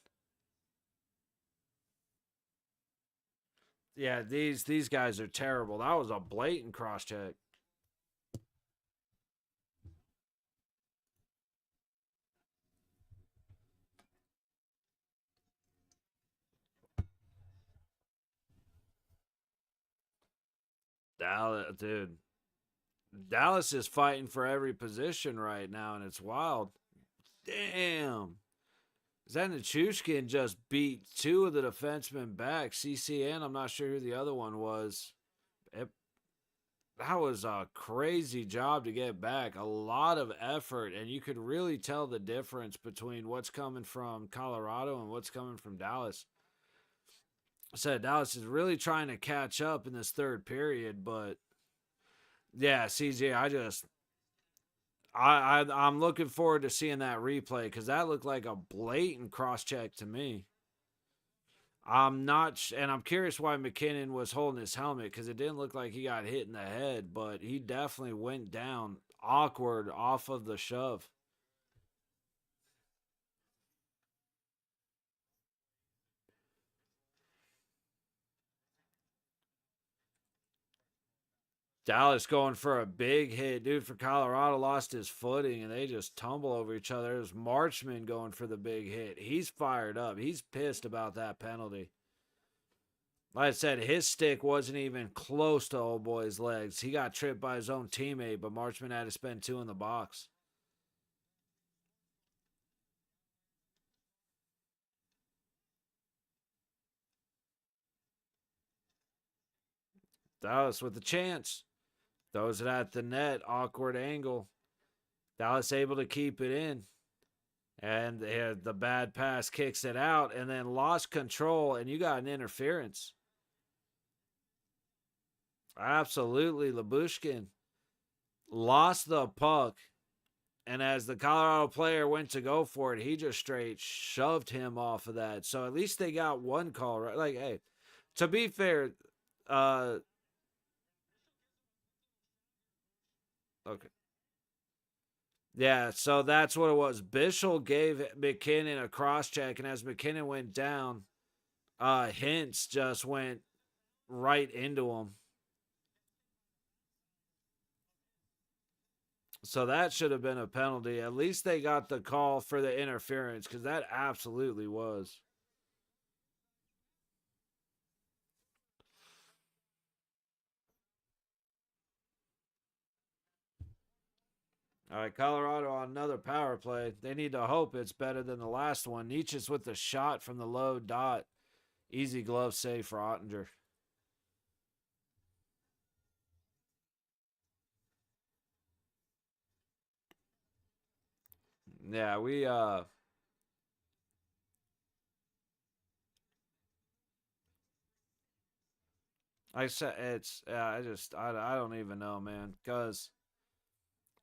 S1: Yeah, these guys are terrible. That was a blatant cross check. Dallas, dude. Dallas is fighting for every position right now, and it's wild. Damn. Zanichushkin just beat two of the defensemen back. CCN, I'm not sure who the other one was. That was a crazy job to get back. A lot of effort, and you could really tell the difference between what's coming from Colorado and what's coming from Dallas. I said Dallas is really trying to catch up in this third period, but yeah, CJ, I'm looking forward to seeing that replay because that looked like a blatant cross check to me. I'm not, and I'm curious why McKinnon was holding his helmet because it didn't look like he got hit in the head, but he definitely went down awkward off of the shove. Dallas going for a big hit. Dude for Colorado lost his footing and they just tumble over each other. There's Marchman going for the big hit. He's fired up. He's pissed about that penalty. Like I said, his stick wasn't even close to old boy's legs. He got tripped by his own teammate, but Marchman had to spend two in the box. Dallas with a chance. Throws it at the net. Awkward angle. Dallas able to keep it in. And the bad pass kicks it out and then lost control, and you got an interference. Absolutely. Labushkin lost the puck. And as the Colorado player went to go for it, he just straight shoved him off of that. So at least they got one call right. Like, hey, to be fair, okay. Yeah, so that's what it was. Bischel gave McKinnon a cross check, and as McKinnon went down, Hintz just went right into him. So that should have been a penalty. At least they got the call for the interference because that absolutely was. All right, Colorado on another power play. They need to hope it's better than the last one. Nietzsche's with the shot from the low dot. Easy glove save for Ottinger. Yeah, I said it's I don't even know, man, because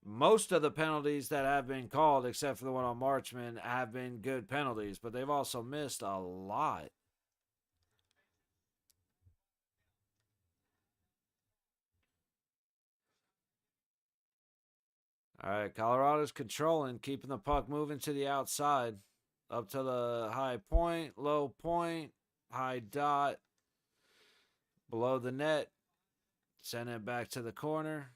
S1: most of the penalties that have been called, except for the one on Marchman, have been good penalties, but they've also missed a lot. All right, Colorado's controlling, keeping the puck moving to the outside, up to the high point, low point, high dot, below the net, sending it back to the corner.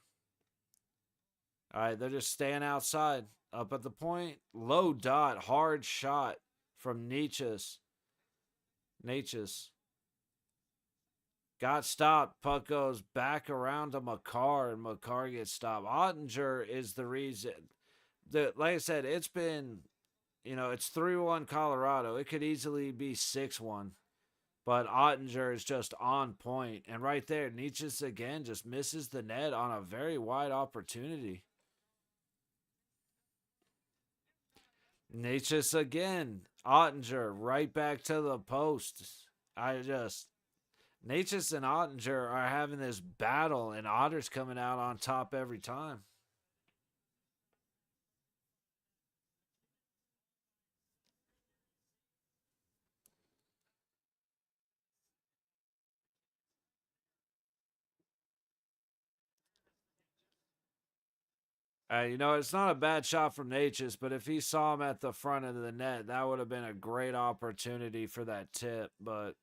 S1: All right, they're just staying outside, up at the point, low dot, hard shot from Nietzsche's. Nietzsche's got stopped. Puck goes back around to Makar, and Makar gets stopped. Ottinger is the reason. Like I said, it's been, it's 3-1 Colorado. It could easily be 6-1. But Ottinger is just on point. And right there, Nietzsche's again just misses the net on a very wide opportunity. Nietzsche's again. Ottinger right back to the post. Natchez and Ottinger are having this battle, and Otter's coming out on top every time. It's not a bad shot from Natchez, but if he saw him at the front of the net, that would have been a great opportunity for that tip. But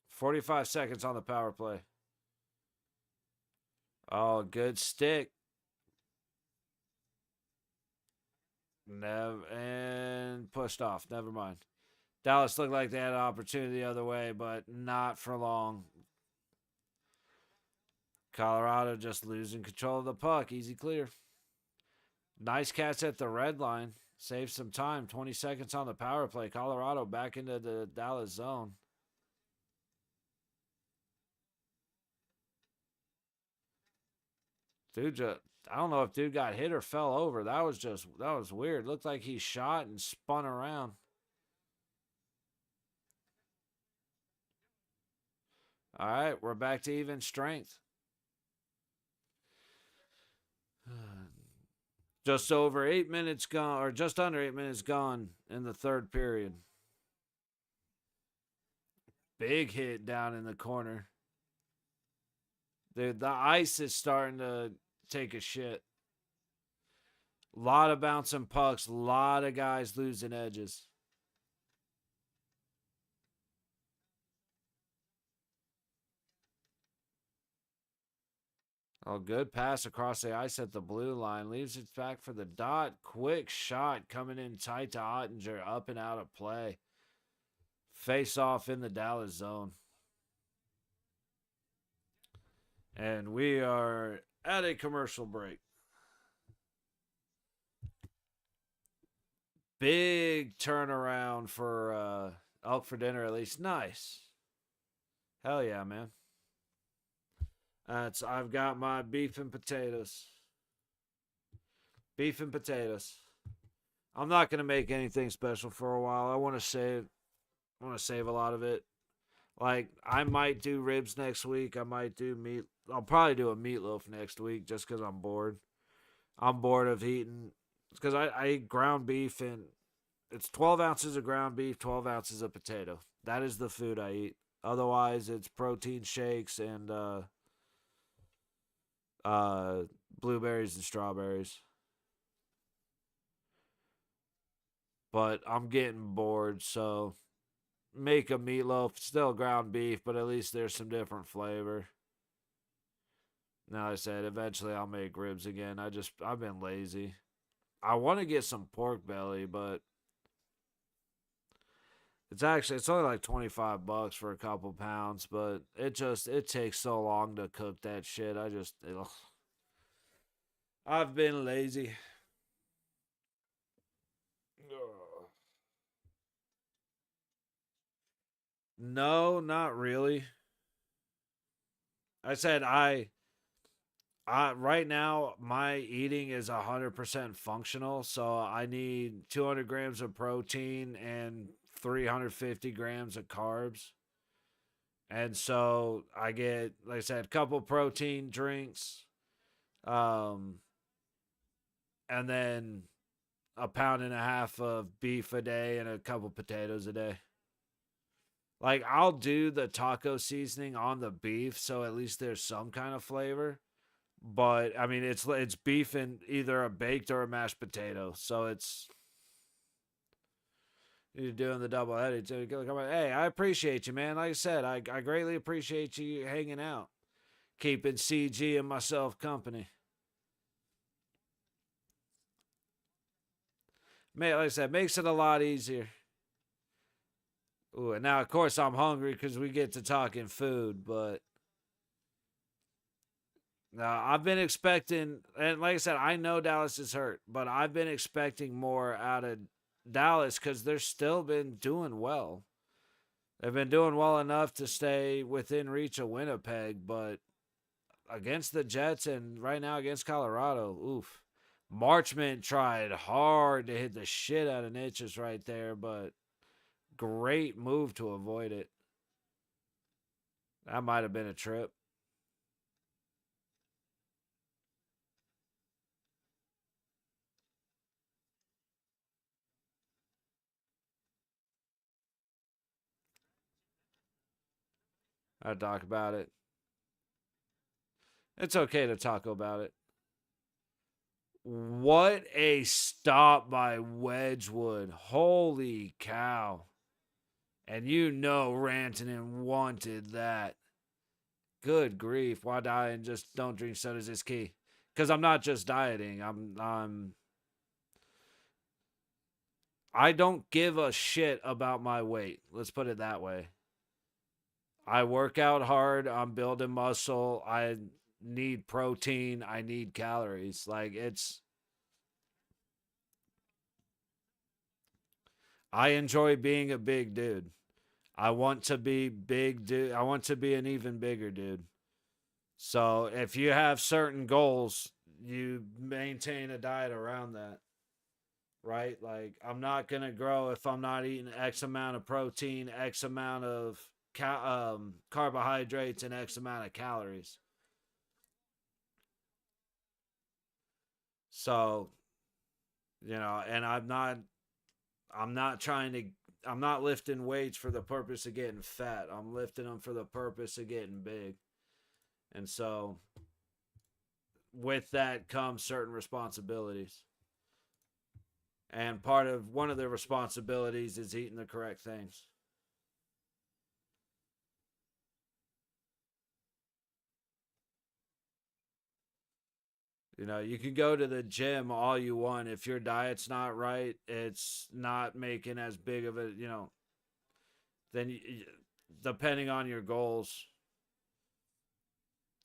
S1: 45 seconds on the power play. Oh, good stick. And pushed off. Never mind. Dallas looked like they had an opportunity the other way, but not for long. Colorado just losing control of the puck. Easy clear. Nice catch at the red line. Save some time. 20 seconds on the power play. Colorado back into the Dallas zone. I don't know if dude got hit or fell over. That was weird. Looked like he shot and spun around. All right, we're back to even strength. Just over 8 minutes gone, or just under 8 minutes gone in the third period. Big hit down in the corner. The ice is starting to take a shit. A lot of bouncing pucks, a lot of guys losing edges. Oh, good pass across the ice at the blue line. Leaves it back for the dot. Quick shot coming in tight to Ottinger. Up and out of play. Face off in the Dallas zone. And we are at a commercial break. Big turnaround for Elk for dinner, at least. Nice. Hell yeah, man. I've got my beef and potatoes. Beef and potatoes. I'm not gonna make anything special for a while. I want to save a lot of it. Like I might do ribs next week. I might do meat. I'll probably do a meatloaf next week just because I'm bored. I'm bored of eating. It's because I eat ground beef and it's 12 ounces of ground beef, 12 ounces of potato. That is the food I eat. Otherwise, it's protein shakes and blueberries and strawberries. But I'm getting bored, so make a meatloaf. Still ground beef, but at least there's some different flavor. Now I said eventually I'll make ribs again. I've been lazy. I want to get some pork belly, but It's only like $25 for a couple pounds, but it takes so long to cook that shit. I've been lazy. No, not really. I said I right now my eating is 100% functional, so I need 200 grams of protein and 350 grams of carbs. And so I get, like I said, a couple protein drinks, um, and then a pound and a half of beef a day and a couple potatoes a day. Like I'll do the taco seasoning on the beef, so at least there's some kind of flavor. But I mean, it's beef in either a baked or a mashed potato, so it's you're doing the double headed. Hey, I appreciate you, man. Like I said, I greatly appreciate you hanging out, keeping CG and myself company. Man, like I said, makes it a lot easier. Ooh, and now of course I'm hungry because we get to talking food, but now I've been expecting, and like I said, I know Dallas is hurt, but I've been expecting more out of Dallas because they're still been doing well. They've been doing well enough to stay within reach of Winnipeg, but against the Jets and right now against Colorado, oof. Marchment tried hard to hit the shit out of Niches right there, but great move to avoid it. That might have been a trip. I'd talk about it. It's okay to talk about it. What a stop by Wedgwood. Holy cow. And you know Rantanen wanted that. Good grief. Why diet and just don't drink sodas is key. Because I'm not just dieting. I don't give a shit about my weight. Let's put it that way. I work out hard. I'm building muscle. I need protein. I need calories. Like it's I enjoy being a big dude. I want to be big dude. I want to be an even bigger dude. So if you have certain goals, you maintain a diet around that, right? Like I'm not gonna grow if I'm not eating X amount of protein, X amount of carbohydrates, and X amount of calories. So and I'm not trying to. I'm not lifting weights for the purpose of getting fat. I'm lifting them for the purpose of getting big. And so with that comes certain responsibilities. And part of one of the responsibilities is eating the correct things. You can go to the gym all you want. If your diet's not right, it's not making as big of then depending on your goals,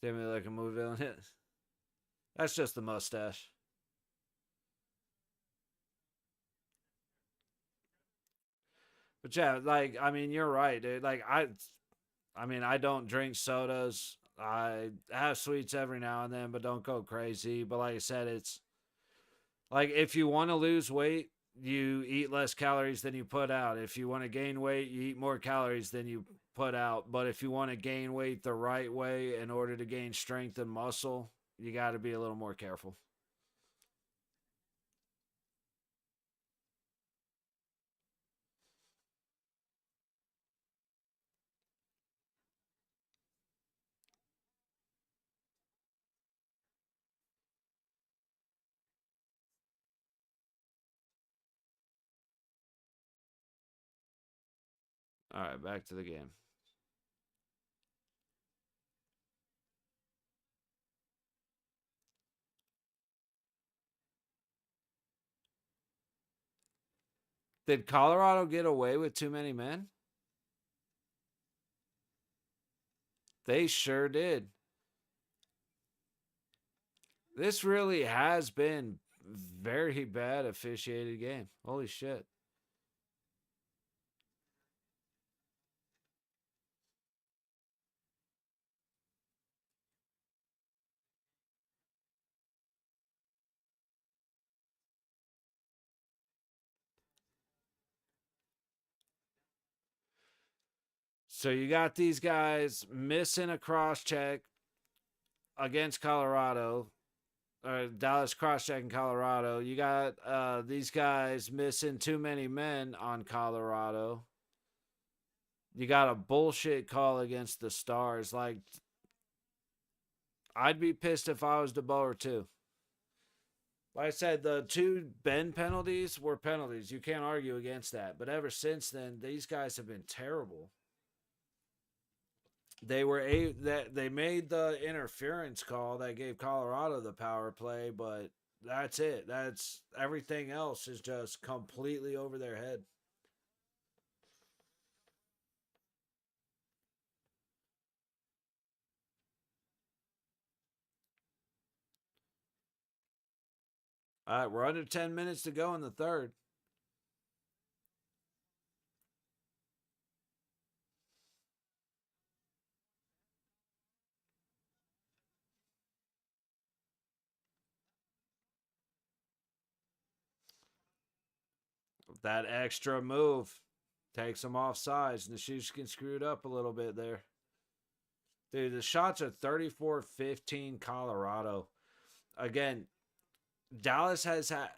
S1: give me like a movie villain hit. That's just the mustache. But yeah, like I mean, you're right, dude. I mean, I don't drink sodas. I have sweets every now and then, but don't go crazy. But like I said, it's like if you want to lose weight, you eat less calories than you put out. If you want to gain weight, you eat more calories than you put out. But if you want to gain weight the right way in order to gain strength and muscle, you got to be a little more careful. All right, back to the game. Did Colorado get away with too many men? They sure did. This really has been very bad officiated game. Holy shit. So you got these guys missing a cross check against Colorado. Dallas cross checking Colorado. You got these guys missing too many men on Colorado. You got a bullshit call against the Stars. Like, I'd be pissed if I was DeBoer too. Like I said, the two Ben penalties were penalties. You can't argue against that. But ever since then, these guys have been terrible. They made the interference call that gave Colorado the power play, but that's it. That's everything else is just completely over their head. All right, we're under 10 minutes to go in the third. That extra move takes them off sides, and the shoes can screw it up a little bit there. Dude, the shots are 34-15 Colorado. Again, Dallas has had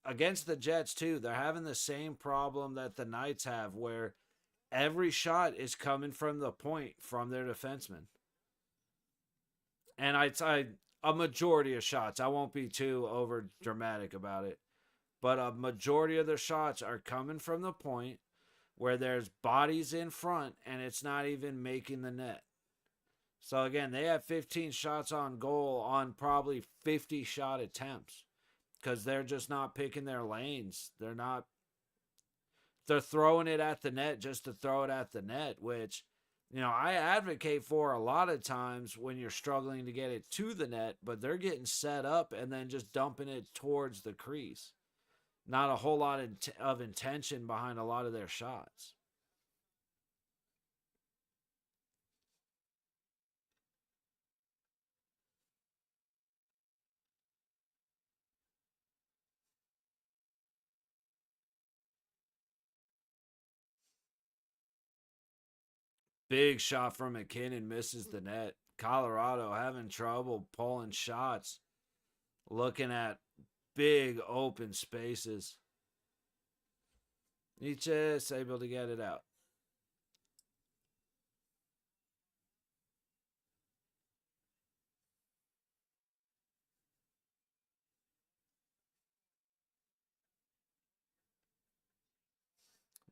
S1: against the Jets too. They're having the same problem that the Knights have, where every shot is coming from the point from their defenseman. And I a majority of shots. I won't be too over dramatic about it, but a majority of their shots are coming from the point where there's bodies in front and it's not even making the net. So again, they have 15 shots on goal on probably 50 shot attempts because they're just not picking their lanes. They're throwing it at the net just to throw it at the net, which, I advocate for a lot of times when you're struggling to get it to the net, but they're getting set up and then just dumping it towards the crease. Not a whole lot of intention behind a lot of their shots. Big shot from McKinnon misses the net. Colorado having trouble pulling shots, looking at big open spaces. Nietzsche's able to get it out.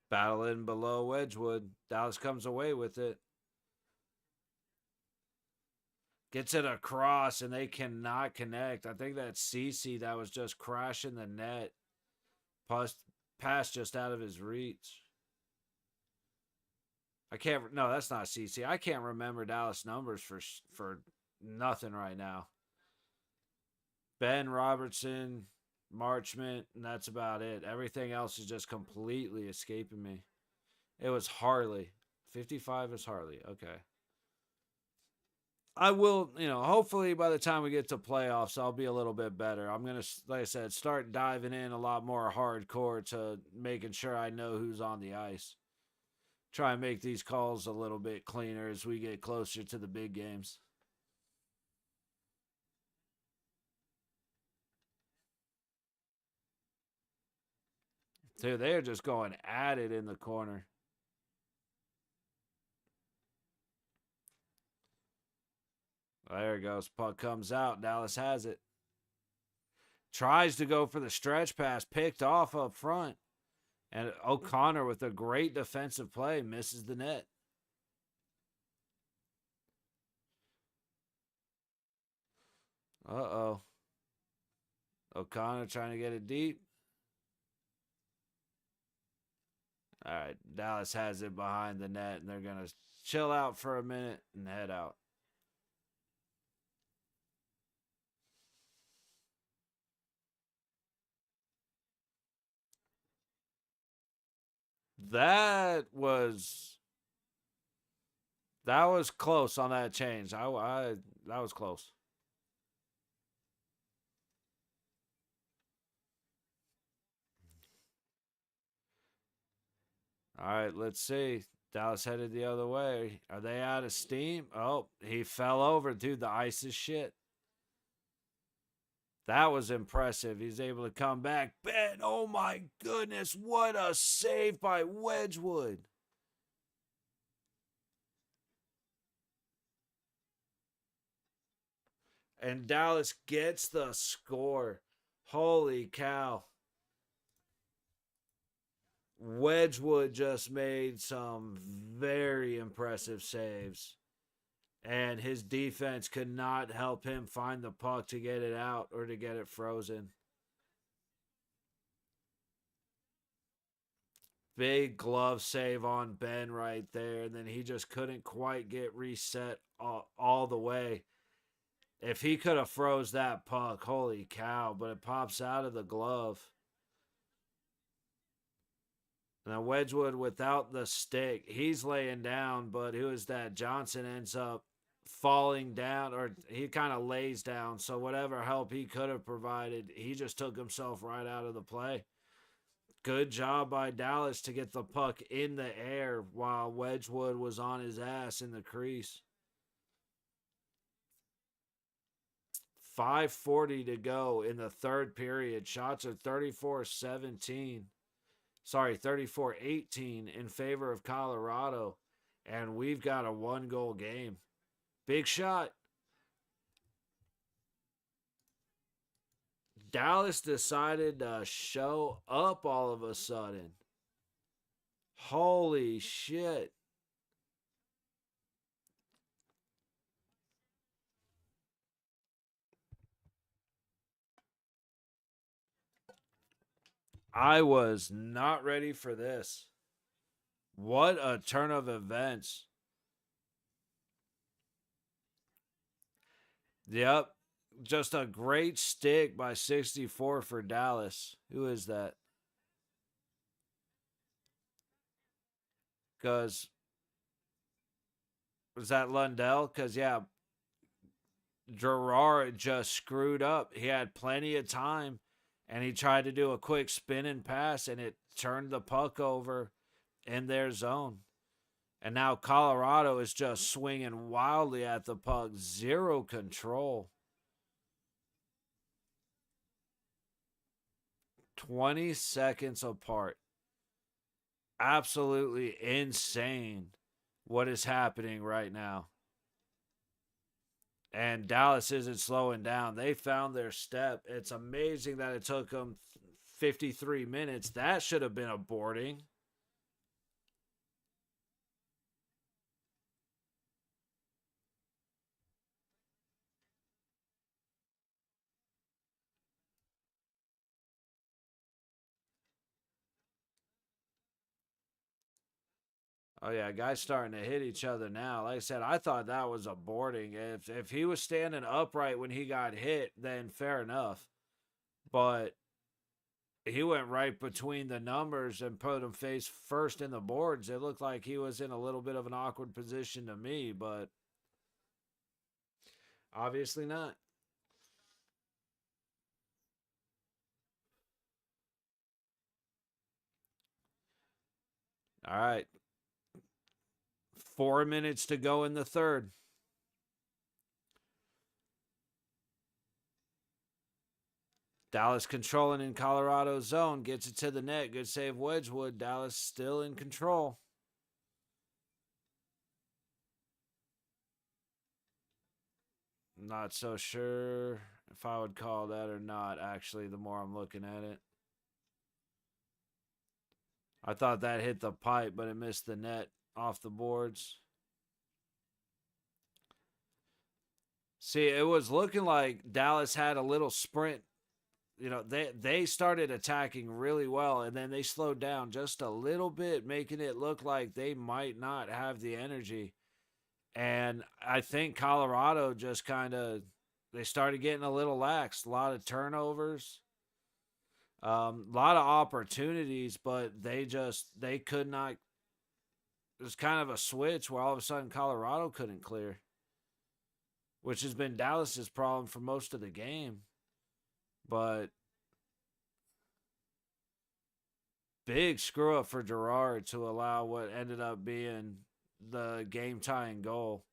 S1: Battling below Wedgwood. Dallas comes away with it. Gets it across and they cannot connect. I think that's Cece that was just crashing the net. Pass just out of his reach. I can't. No, that's not Cece. I can't remember Dallas numbers for nothing right now. Ben Robertson, Marchment, and that's about it. Everything else is just completely escaping me. It was Harley. 55 is Harley. Okay. I will, hopefully by the time we get to playoffs, I'll be a little bit better. I'm going to, like I said, start diving in a lot more hardcore to making sure I know who's on the ice. Try and make these calls a little bit cleaner as we get closer to the big games. Dude, they are just going at it in the corner. There it goes. Puck comes out. Dallas has it. Tries to go for the stretch pass. Picked off up front. And O'Connor with a great defensive play misses the net. Uh-oh. O'Connor trying to get it deep. All right, Dallas has it behind the net, and they're going to chill out for a minute and head out. That was close on that change. I that was close. All right, let's see. Dallas headed the other way. Are they out of steam? Oh, he fell over, dude. The ice is shit. That was impressive. He's able to come back. Ben, oh my goodness, what a save by Wedgwood. And Dallas gets the score. Holy cow. Wedgwood just made some very impressive saves. And his defense could not help him find the puck to get it out or to get it frozen. Big glove save on Ben right there. And then he just couldn't quite get reset all the way. If he could have froze that puck, holy cow, but it pops out of the glove. Now Wedgwood without the stick, he's laying down, but who is that? Johnson ends up falling down, or he kind of lays down. So whatever help he could have provided, he just took himself right out of the play. Good job by Dallas to get the puck in the air while Wedgwood was on his ass in the crease. 5:40 to go in the third period. Shots are 34-17. Sorry, 34-18 in favor of Colorado. And we've got a 1-goal game. Big shot. Dallas decided to show up all of a sudden. Holy shit. I was not ready for this. What a turn of events. Yep. Just a great stick by 64 for Dallas. Who is that? Because was that Lundell? Because, yeah, Gerard just screwed up. He had plenty of time and he tried to do a quick spin and pass and it turned the puck over in their zone. And now Colorado is just swinging wildly at the puck, zero control. 20 seconds apart. Absolutely insane what is happening right now. And Dallas isn't slowing down. They found their step. It's amazing that it took them 53 minutes. That should have been a boarding. Oh yeah, guys starting to hit each other now. Like I said, I thought that was a boarding. If he was standing upright when he got hit, then fair enough. But he went right between the numbers and put him face first in the boards. It looked like he was in a little bit of an awkward position to me, but obviously not. All right. 4 minutes to go in the third. Dallas controlling in Colorado's zone. Gets it to the net. Good save, Wedgwood. Dallas still in control. Not so sure if I would call that or not, actually, the more I'm looking at it. I thought that hit the pipe, but it missed the net off the boards. See, it was looking like Dallas had a little sprint they started attacking really well, and then they slowed down just a little bit, making it look like they might not have the energy. And I think Colorado just kind of they started getting a little lax, a lot of turnovers, a lot of opportunities, but they could not. It was kind of a switch where all of a sudden Colorado couldn't clear, which has been Dallas's problem for most of the game. But big screw up for Girard to allow what ended up being the game tying goal.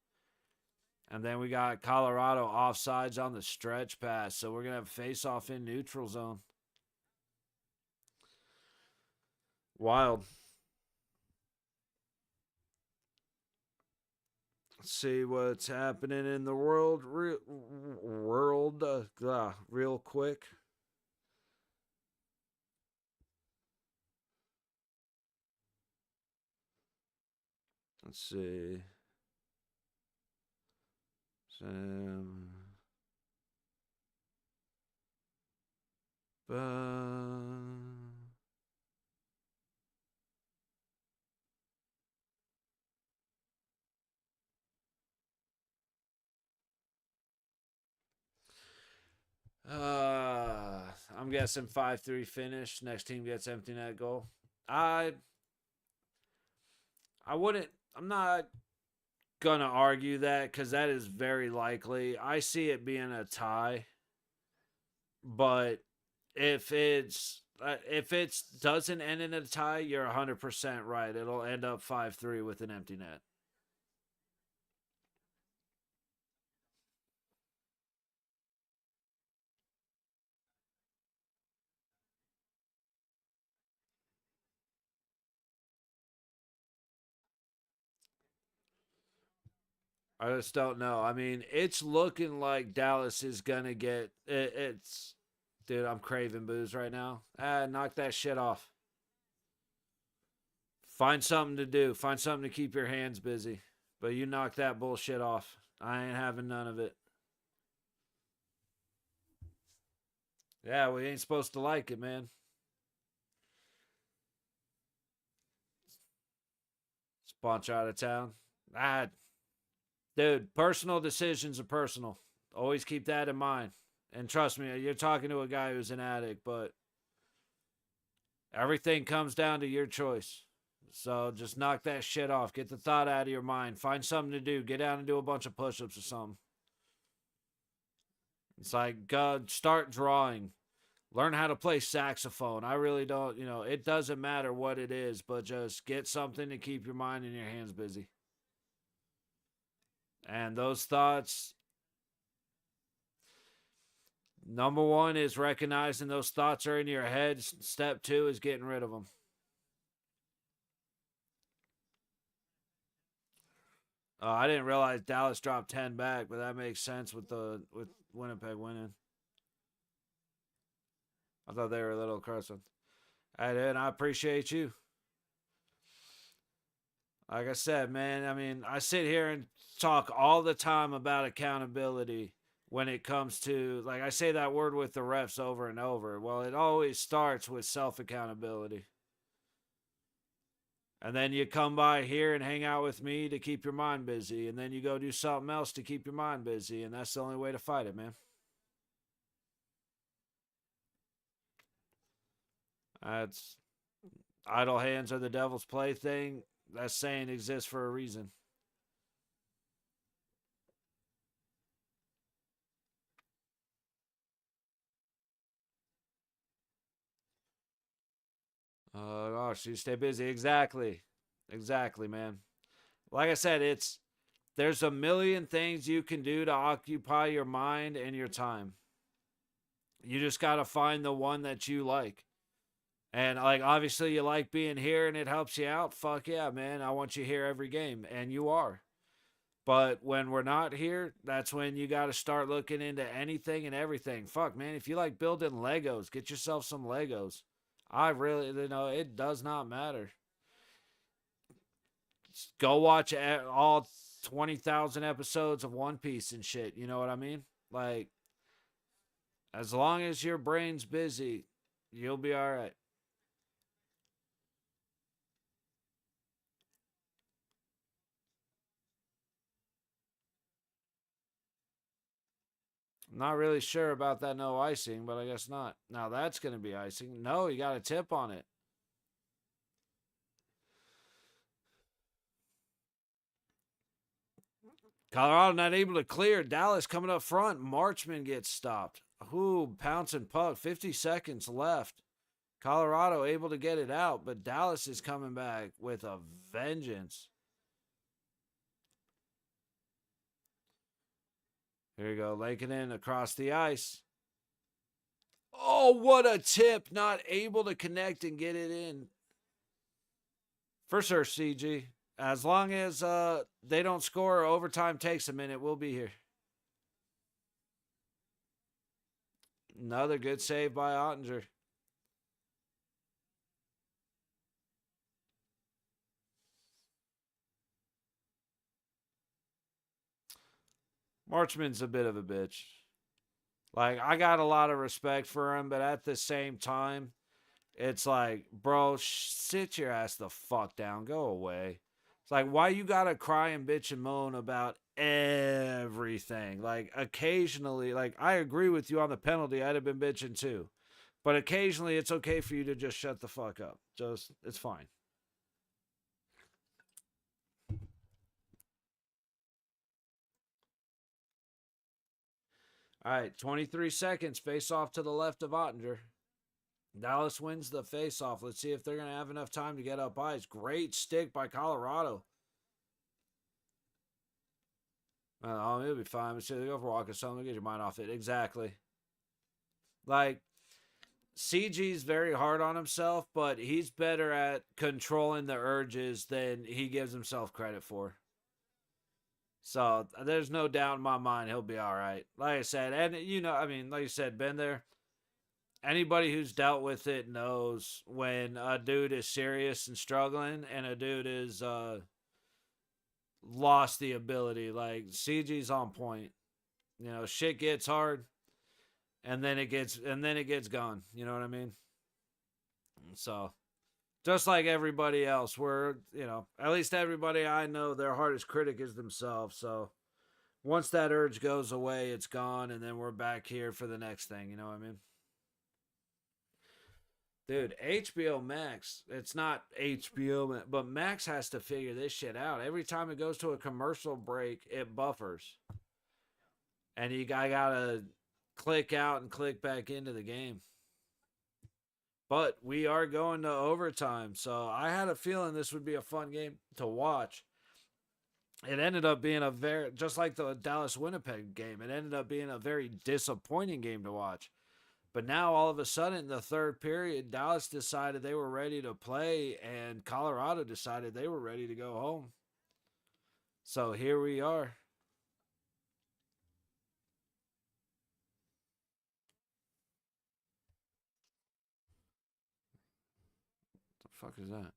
S1: And then we got Colorado offsides on the stretch pass. So we're going to have face off in neutral zone. Wild. Let's see what's happening in the world. Real quick. Let's see. Sam. I'm guessing 5-3 finish. Next team gets empty net goal. I wouldn't. I'm not gonna argue that because that is very likely. I see it being a tie, but if it doesn't end in a tie, you're 100% right. It'll end up 5-3 with an empty net. I just don't know. I mean, it's looking like Dallas is gonna get it's. Dude, I'm craving booze right now. Knock that shit off. Find something to do. Find something to keep your hands busy. But you knock that bullshit off. I ain't having none of it. Yeah, we ain't supposed to like it, man. Spawn out of town. Ah, dude, personal decisions are personal. Always keep that in mind. And trust me, you're talking to a guy who's an addict, but everything comes down to your choice. So just knock that shit off. Get the thought out of your mind. Find something to do. Get down and do a bunch of push ups or something. It's like, God, start drawing. Learn how to play saxophone. I really don't, it doesn't matter what it is, but just get something to keep your mind and your hands busy. And those thoughts, number one is recognizing those thoughts are in your head. Step two is getting rid of them. I didn't realize Dallas dropped 10 back, but that makes sense with Winnipeg winning. I thought they were a little crescent. Hey, dude, I appreciate you. Like I said, man, I mean, I sit here and talk all the time about accountability when it comes to, like, I say that word with the refs over and over. Well, it always starts with self accountability. And then you come by here and hang out with me to keep your mind busy. And then you go do something else to keep your mind busy. And that's the only way to fight it, man. That's idle hands are the devil's plaything. That saying exists for a reason. Oh gosh, you stay busy. Exactly, man. Like I said, there's a million things you can do to occupy your mind and your time. You just got to find the one that you like. And like obviously you like being here and it helps you out. Fuck yeah, man. I want you here every game and you are. But when we're not here, that's when you got to start looking into anything and everything. Fuck, man, if you like building Legos, get yourself some Legos. I really, it does not matter. Go watch all 20,000 episodes of One Piece and shit. You know what I mean? Like, As long as your brain's busy, you'll be all right. I'm not really sure about that no icing, but I guess not. Now that's going to be icing. No, you got a tip on it. Colorado not able to clear. Dallas coming up front. Marchman gets stopped. Ooh, pounce and puck. 50 seconds left. Colorado able to get it out, but Dallas is coming back with a vengeance. Here you go. Lankinen across the ice. Oh, what a tip. Not able to connect and get it in. For sure, CG. As long as they don't score or overtime takes a minute, we'll be here. Another good save by Ottinger. Marchman's a bit of a bitch. Like, I got a lot of respect for him, but at the same time, it's like, bro, sit your ass the fuck down. Go away. It's like, why you gotta cry and bitch and moan about everything? Like, occasionally, like, I agree with you on the penalty. I'd have been bitching too. But occasionally, it's okay for you to just shut the fuck up. Just, it's fine. All right, 23 seconds. Face off to the left of Ottinger. Dallas wins the face-off. Let's see if they're going to have enough time to get up ice. Great stick by Colorado. Oh, it'll be fine. But they go for walking something. Get your mind off it. Exactly. Like, CG's very hard on himself, but he's better at controlling the urges than he gives himself credit for. So there's no doubt in my mind he'll be all right. Like I said, and I mean, like you said, been there. Anybody who's dealt with it knows when a dude is serious and struggling and a dude is lost the ability. Like CG's on point. Shit gets hard and then it gets gone. You know what I mean? So just like everybody else, at least everybody I know, their hardest critic is themselves. So once that urge goes away, it's gone, and then we're back here for the next thing. You know what I mean? Dude, HBO Max, it's not HBO, but Max has to figure this shit out. Every time it goes to a commercial break, it buffers. And I gotta click out and click back into the game. But we are going to overtime, so I had a feeling this would be a fun game to watch. It ended up being just like the Dallas Winnipeg game, it ended up being a very disappointing game to watch. But now all of a sudden, in the third period, Dallas decided they were ready to play, and Colorado decided they were ready to go home. So here we are. What the fuck is that?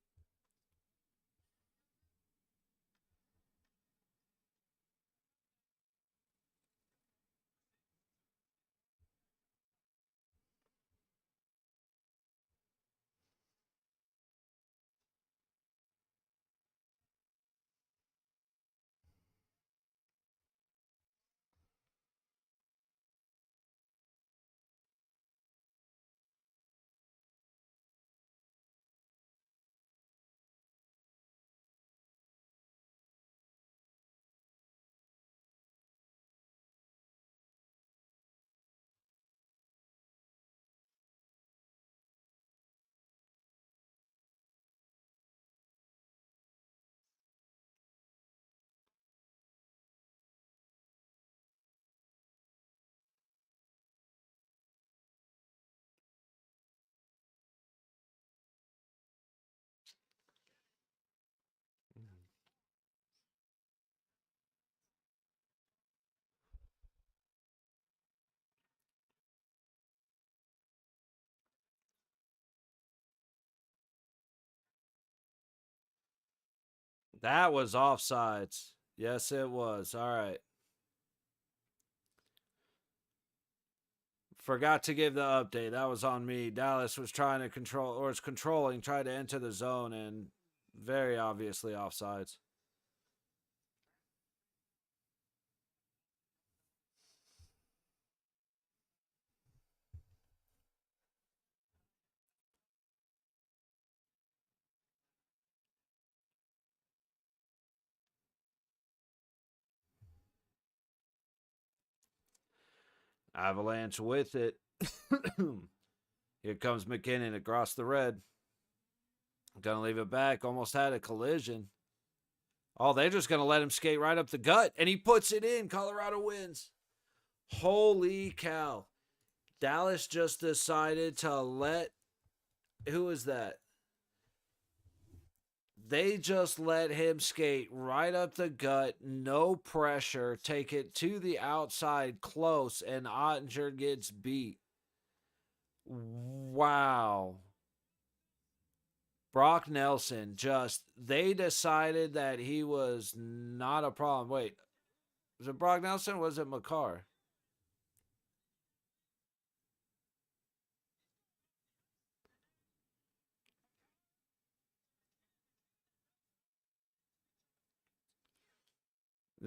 S1: That was offsides. Yes, it was. All right. Forgot to give the update. That was on me. Dallas was trying to control, or is controlling, tried to enter the zone, and very obviously offsides. Avalanche with it. Here comes McKinnon across the red. Gonna leave it back. Almost had a collision. Oh, they're just gonna let him skate right up the gut, and he puts it in. Colorado wins. Holy cow. Dallas just decided to let. Who is that? They just let him skate right up the gut, no pressure, take it to the outside close, and Ottinger gets beat. Wow. Brock Nelson they decided that he was not a problem. Wait, was it Brock Nelson or was it McCarr?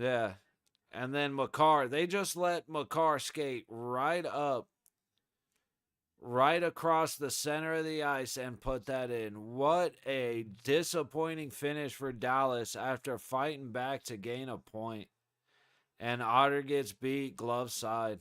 S1: Yeah. And then McCarr, they just let McCarr skate right up, right across the center of the ice and put that in. What a disappointing finish for Dallas after fighting back to gain a point. And Otter gets beat glove side.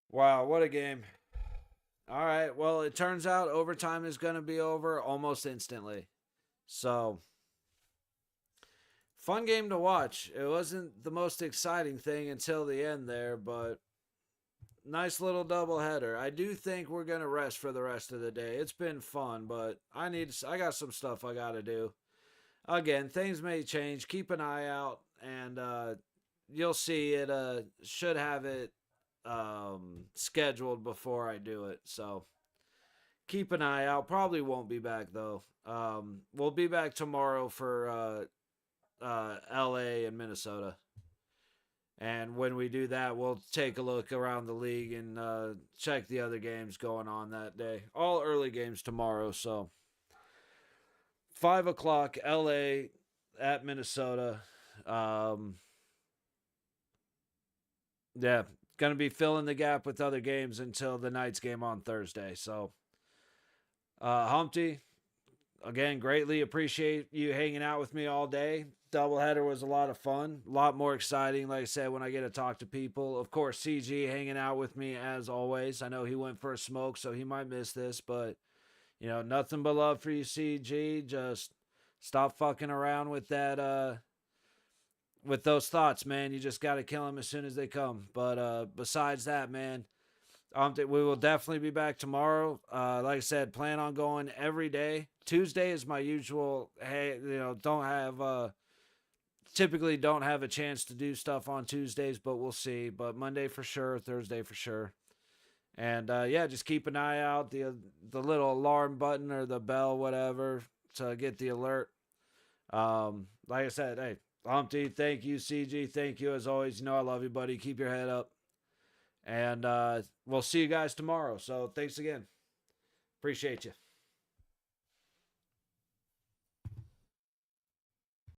S1: Wow, what a game. All right, well, it turns out overtime is going to be over almost instantly. So, fun game to watch. It wasn't the most exciting thing until the end there, but nice little doubleheader. I do think we're gonna rest for the rest of the day. It's been fun, but I got some stuff I gotta do. Again, things may change. Keep an eye out, and you'll see it. Should have it scheduled before I do it. So keep an eye out. Probably won't be back though. We'll be back tomorrow for L.A. and Minnesota. And when we do that, we'll take a look around the league and check the other games going on that day. All early games tomorrow. So 5 o'clock, LA at Minnesota. Um, yeah, going to be filling the gap with other games until the night's game on Thursday. So, Humpty, again, greatly appreciate you hanging out with me all day. Doubleheader was a lot of fun, a lot more exciting, like I said, when I get to talk to people. Of course, CG hanging out with me as always. I know he went for a smoke, so he might miss this, but nothing but love for you, CG. Just stop fucking around with that with those thoughts, man. You just got to kill them as soon as they come. But besides that, man, we will definitely be back tomorrow. Like I said, plan on going every day. Tuesday is my usual. Hey, don't have typically don't have a chance to do stuff on Tuesdays, but we'll see. But Monday for sure, Thursday for sure. And yeah, just keep an eye out the little alarm button or the bell, whatever, to get the alert. Like I said, hey, Humpty, thank you, CG, thank you as always. I love you, buddy. Keep your head up, and we'll see you guys tomorrow. So thanks again. Appreciate you.